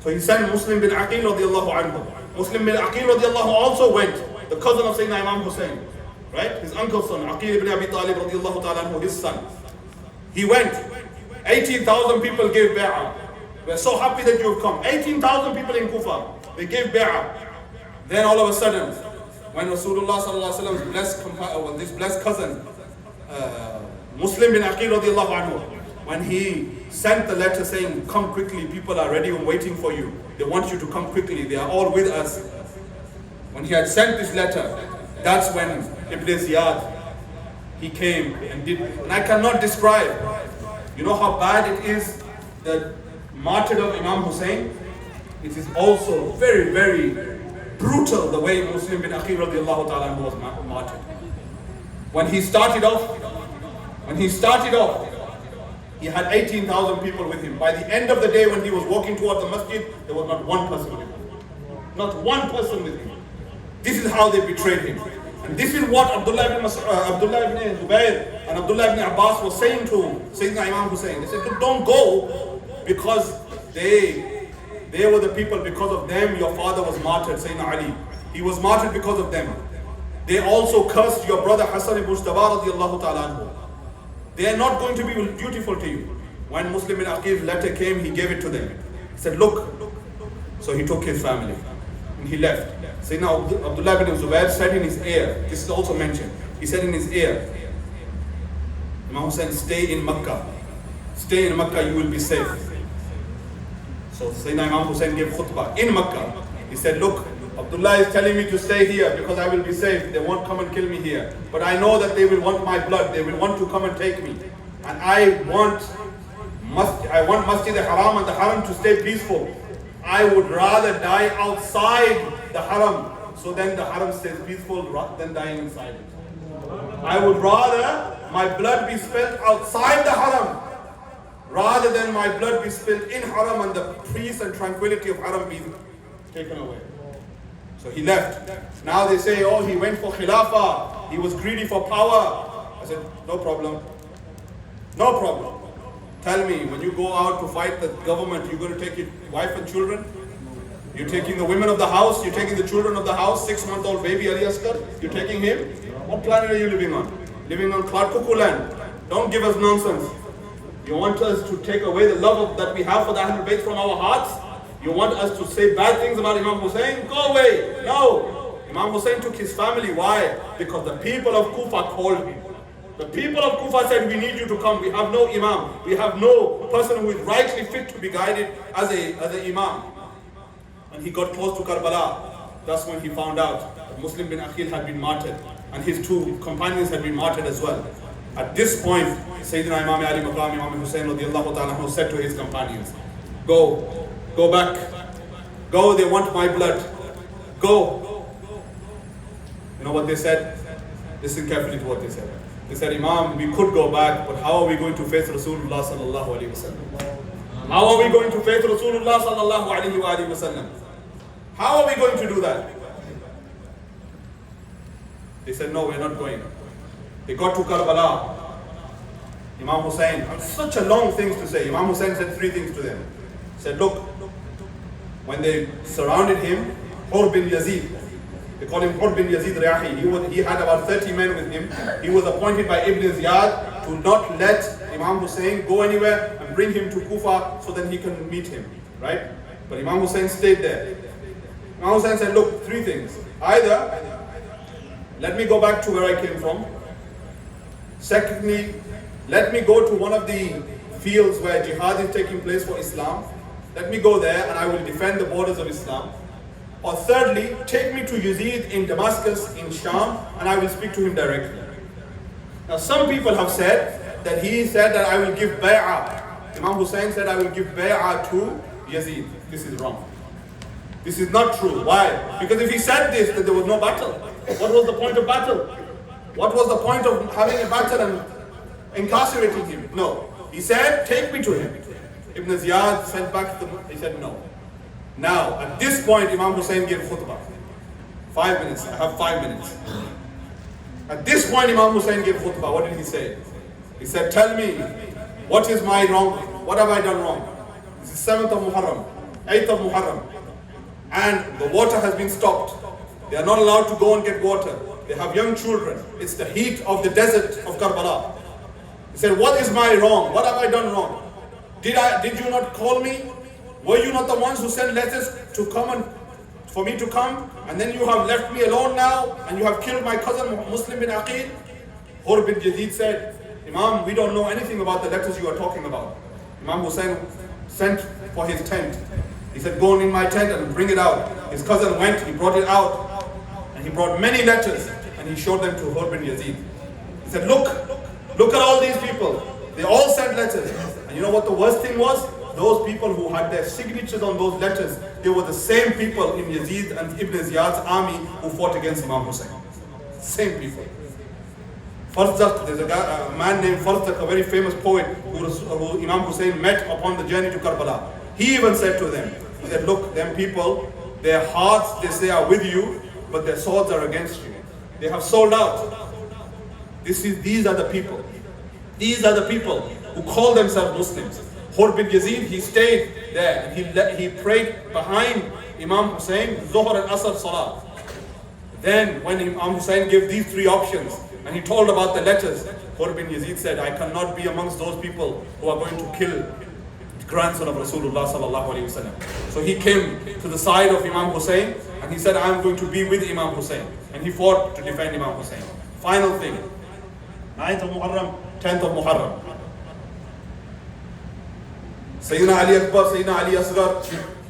So he sent Muslim bin Aqil radiallahu anhu. Muslim bin Aqil radiallahu also went, the cousin of Sayyidina Imam Hussain, right? His uncle's son, Aqil ibn Abi Talib radiallahu ta'ala anhu, his son. He went. 18,000 people gave bay'ah. We're so happy that you've come. 18,000 people in Kufa, they gave bay'ah. Then all of a sudden, when Rasulullah sallallahu alaihi wasallam's this blessed cousin, Muslim bin Aqil radiallahu anhu, when he sent the letter saying, come quickly, people are ready and waiting for you. They want you to come quickly, they are all with us. When he had sent this letter, that's when Ibn Ziyad, he came and did, and I cannot describe, you know how bad it is, the martyrdom of Imam Hussain? It is also very, very brutal the way Muslim bin Aqil radiallahu ta'ala was martyred. When he started off, he had 18,000 people with him. By the end of the day, when he was walking toward the masjid, there was not one person with him. Not one person with him. This is how they betrayed him. And this is what Abdullah ibn Zubair and Abdullah ibn Abbas was saying to Sayyidina Imam Hussain. They said, look, don't go, because they were the people, because of them your father was martyred, Sayyidina Ali. He was martyred because of them. They also cursed your brother Hassan ibn Mujtaba radiallahu ta'ala anhu. They are not going to be dutiful to you. When Muslim bin Aqil's letter came, he gave it to them. He said, look. So he took his family and he left. Sayyidina Abdullah ibn Zubair said in his ear, this is also mentioned, he said in his ear, Imam Hussain, stay in Makkah. Stay in Makkah, you will be safe. So Sayyidina Imam Hussain gave khutbah in Makkah. He said, look, Abdullah is telling me to stay here because I will be safe. They won't come and kill me here. But I know that they will want my blood. They will want to come and take me. And I want Masjid al-Haram and the Haram to stay peaceful. I would rather die outside the Haram, so then the Haram stays peaceful rather than dying inside it. I would rather my blood be spilled outside the Haram rather than my blood be spilled in Haram and the peace and tranquility of Haram be taken away. So he left. Now they say, oh, he went for Khilafah. He was greedy for power. I said, no problem. No problem. Tell me, when you go out to fight the government, you're going to take your wife and children? You're taking the women of the house? You're taking the children of the house? 6-month-old baby Ali Asghar? You're taking him? What planet are you living on? Living on Klarkuku land. Don't give us nonsense. You want us to take away the love that we have for the Ahlul Bayt from our hearts? You want us to say bad things about Imam Hussain? Go away. No. Imam Hussain took his family. Why? Because the people of Kufa called him. The people of Kufa said, we need you to come. We have no imam. We have no person who is rightly fit to be guided as an imam. And he got close to Karbala. That's when he found out that Muslim bin Aqil had been martyred. And his 2 companions had been martyred as well. At this point, Sayyidina Imam Ali Maqam, Imam Hussain radiallahu ta'ala said to his companions, Go back. Go, they want my blood. Go. You know what they said? Listen carefully to what they said. They said, Imam, we could go back, but how are we going to face Rasulullah sallallahu alayhi wa sallam? How are we going to face Rasulullah sallallahu alayhi wa sallam? How are we going to do that? They said, no, we're not going. They got to Karbala. Imam Hussain had such a long things to say. Imam Hussain said 3 things to them. He said, look, when they surrounded him, Hur bin Yazid, they call him Hur bin Yazid Riyahi. He had about 30 men with him. He was appointed by Ibn Ziyad to not let Imam Hussain go anywhere and bring him to Kufa so that he can meet him, right? But Imam Hussain stayed there. Imam Hussain said, look, 3 things. Either, let me go back to where I came from. Secondly, let me go to one of the fields where jihad is taking place for Islam. Let me go there and I will defend the borders of Islam. Or thirdly, take me to Yazid in Damascus, in Sham, and I will speak to him directly. Now some people have said that he said that I will give bay'ah. Imam Hussain said I will give bay'ah to Yazid. This is wrong. This is not true. Why? Because if he said this, then there was no battle. What was the point of battle? What was the point of having a battle and incarcerating him? No. He said, take me to him. Ibn Ziyad sent back he said no. Now, at this point, Imam Hussain gave khutbah. 5 minutes. I have 5 minutes. At this point, Imam Hussain gave khutbah. What did he say? He said, tell me, what is my wrong? What have I done wrong? This is 7th of Muharram, 8th of Muharram. And the water has been stopped. They are not allowed to go and get water. They have young children. It's the heat of the desert of Karbala. He said, what is my wrong? What have I done wrong? Did you not call me? Were you not the ones who sent letters to come and for me to come? And then you have left me alone now and you have killed my cousin Muslim bin Aqil? Hur bin Yazid said, Imam, we don't know anything about the letters you are talking about. Imam Hussain sent for his tent. He said, go in my tent and bring it out. His cousin went, he brought it out. And he brought many letters and he showed them to Hur bin Yazid. He said, look at all these people. They all sent letters. And you know what the worst thing was? Those people who had their signatures on those letters, they were the same people in Yazid and Ibn Ziyad's army who fought against Imam Hussain. Same people. Farzaq, there's a man named Farzaq, a very famous poet who Imam Hussain met upon the journey to Karbala. He even said to them, he said, look, them people, their hearts, they say, are with you, but their swords are against you. They have sold out. These are the people. These are the people who call themselves Muslims. Hur bin Yazid, he stayed there and he prayed behind Imam Hussain, Zuhr and Asr Salah. Then when Imam Hussain gave these three options and he told about the letters, Hur bin Yazid said, I cannot be amongst those people who are going to kill the grandson of Rasulullah sallallahu alaihi wasallam. So he came to the side of Imam Hussain and he said, I am going to be with Imam Hussain. And he fought to defend Imam Hussain. Final thing, 9th of Muharram, 10th of Muharram. Sayyidina Ali Akbar, Sayyidina Ali Asghar,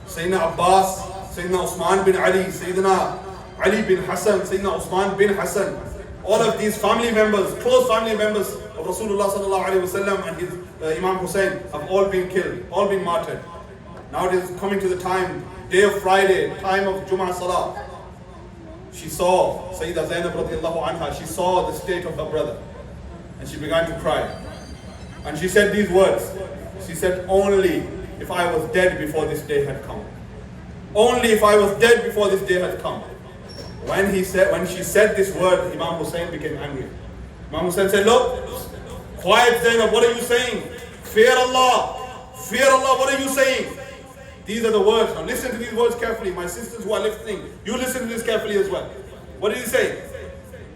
Sayyidina Abbas, Sayyidina Usman bin Ali, Sayyidina Ali bin Hassan, Sayyidina Usman bin Hassan, all of these family members, close family members of Rasulullah sallallahu alaihi wasallam and his Imam Hussain have all been killed, all been martyred. Now it is coming to the time, day of Friday, time of Jum'ah Salah. She saw Sayyidah Zainab radiallahu anha, she saw the state of her brother and she began to cry. And she said these words. She said, only if I was dead before this day had come. Only if I was dead before this day had come. When she said this word, Imam Hussain became angry. Imam Hussain said, look, quiet Zainab, what are you saying? Fear Allah. Fear Allah, what are you saying? These are the words. Now listen to these words carefully. My sisters who are listening, you listen to this carefully as well. What did he say?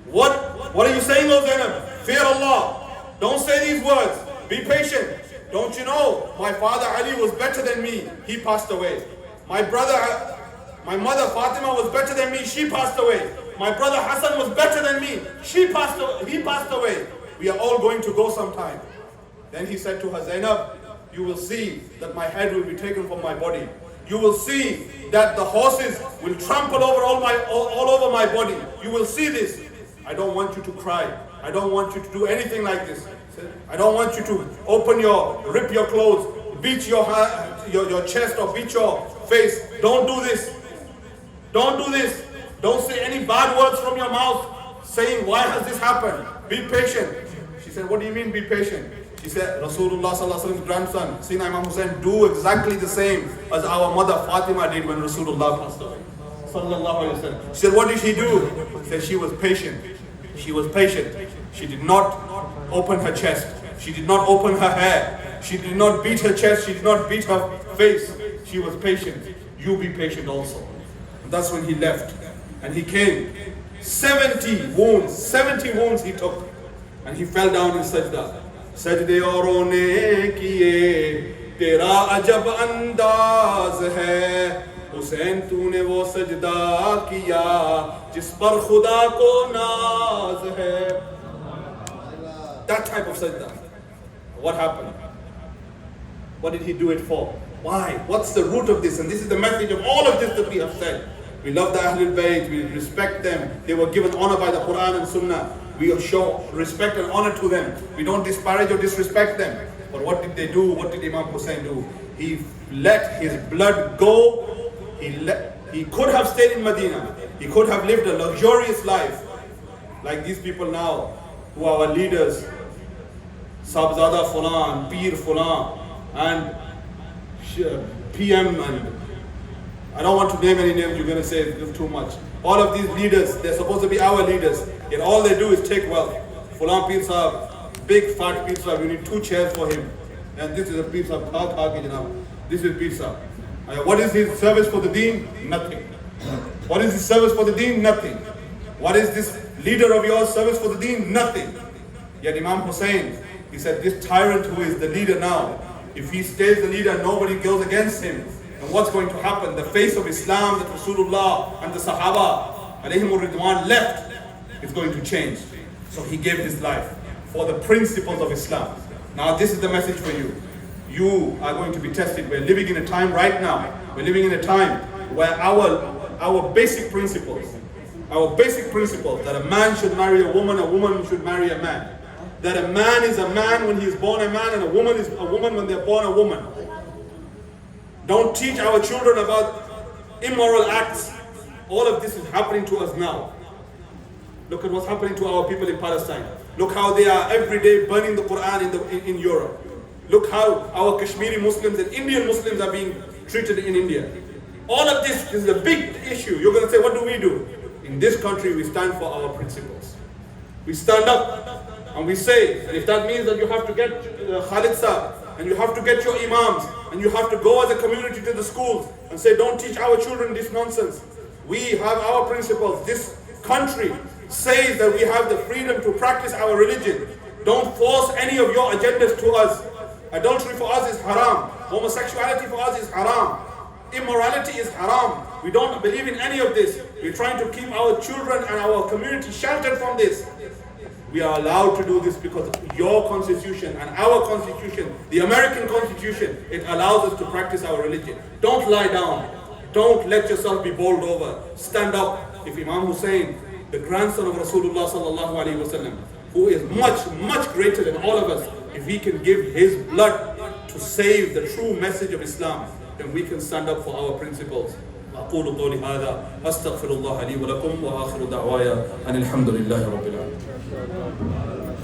What are you saying, O Zainab? Fear Allah. Don't say these words. Be patient. Don't you know, my father Ali was better than me. He passed away. My mother Fatima was better than me. She passed away. My brother Hassan was better than me. He passed away. We are all going to go sometime. Then he said to her, Zainab, you will see that my head will be taken from my body. You will see that the horses will trample over all over my body. You will see this. I don't want you to cry. I don't want you to do anything like this. I don't want you to rip your clothes, beat your chest or beat your face. Don't do this. Don't do this. Don't say any bad words from your mouth saying, why has this happened? Be patient. She said, what do you mean be patient? She said, Rasulullah sallallahu alaihi wasallam's grandson, Sayyidina Imam Hussain, do exactly the same as our mother Fatima did when Rasulullah passed away. Sallallahu alaihi wasallam. She said, what did she do? She said, she was patient. She was patient. She did not open her chest. She did not open her hair. She did not beat her chest. She did not beat her face. She was patient. You be patient also. And that's when he left. And he came. 70 wounds he took. And he fell down in sajda. Sajde aurone kiye, tera ajab andaz hai. Hussain tune wo sajda kiya, jis par khuda ko naaz hai. That type of sajda. What happened? What did he do it for? Why? What's the root of this? And this is the message of all of this that we have said. We love the Ahlul Bayt, we respect them. They were given honor by the Quran and Sunnah. We show respect and honor to them. We don't disparage or disrespect them. But what did they do? What did Imam Hussain do? He let his blood go. He could have stayed in Medina. He could have lived a luxurious life like these people now who are our leaders, Sabzada Fulan, Peer Fulan, and PM, and I don't want to name any names, you're going to say it's too much. All of these leaders, they're supposed to be our leaders, yet all they do is take wealth. Fulan Peer Sahab, big fat Peer Sahab, you need 2 chairs for him. And this is a Peer Sahab, this is Peer Sahab. What is his service for the deen? Nothing. What is his service for the deen? Nothing. What is this leader of yours service for the deen? Nothing. Yet Imam Hussain, he said, this tyrant who is the leader now, if he stays the leader, nobody goes against him. And what's going to happen? The face of Islam that Rasulullah and the Sahaba alayhimur ridwan left is going to change. So he gave his life for the principles of Islam. Now this is the message for you. You are going to be tested. We're living in a time right now. We're living in a time where our basic principles that a man should marry a woman should marry a man. That a man is a man when he is born a man, and a woman is a woman when they're born a woman. Don't teach our children about immoral acts. All of this is happening to us now. Look at what's happening to our people in Palestine. Look how they are every day burning the Quran in Europe. Look how our Kashmiri Muslims and Indian Muslims are being treated in India. All of this is a big issue. You're going to say, what do we do? In this country, we stand for our principles. We stand up and we say, and if that means that you have to get Khalid Sahib, and you have to get your imams, and you have to go as a community to the schools and say, don't teach our children this nonsense. We have our principles. This country says that we have the freedom to practice our religion. Don't force any of your agendas to us. Adultery for us is haram. Homosexuality for us is haram. Immorality is haram. We don't believe in any of this. We're trying to keep our children and our community sheltered from this. We are allowed to do this because your constitution and our constitution, the American constitution, it allows us to practice our religion. Don't lie down. Don't let yourself be bowled over. Stand up. If Imam Hussain, the grandson of Rasulullah sallallahu alaihi wasallam, who is much greater than all of us, if he can give his blood to save the true message of Islam, then we can stand up for our principles. أقول قولي هذا أستغفر الله لي ولكم وآخر دعوايا أن الحمد لله رب العالمين.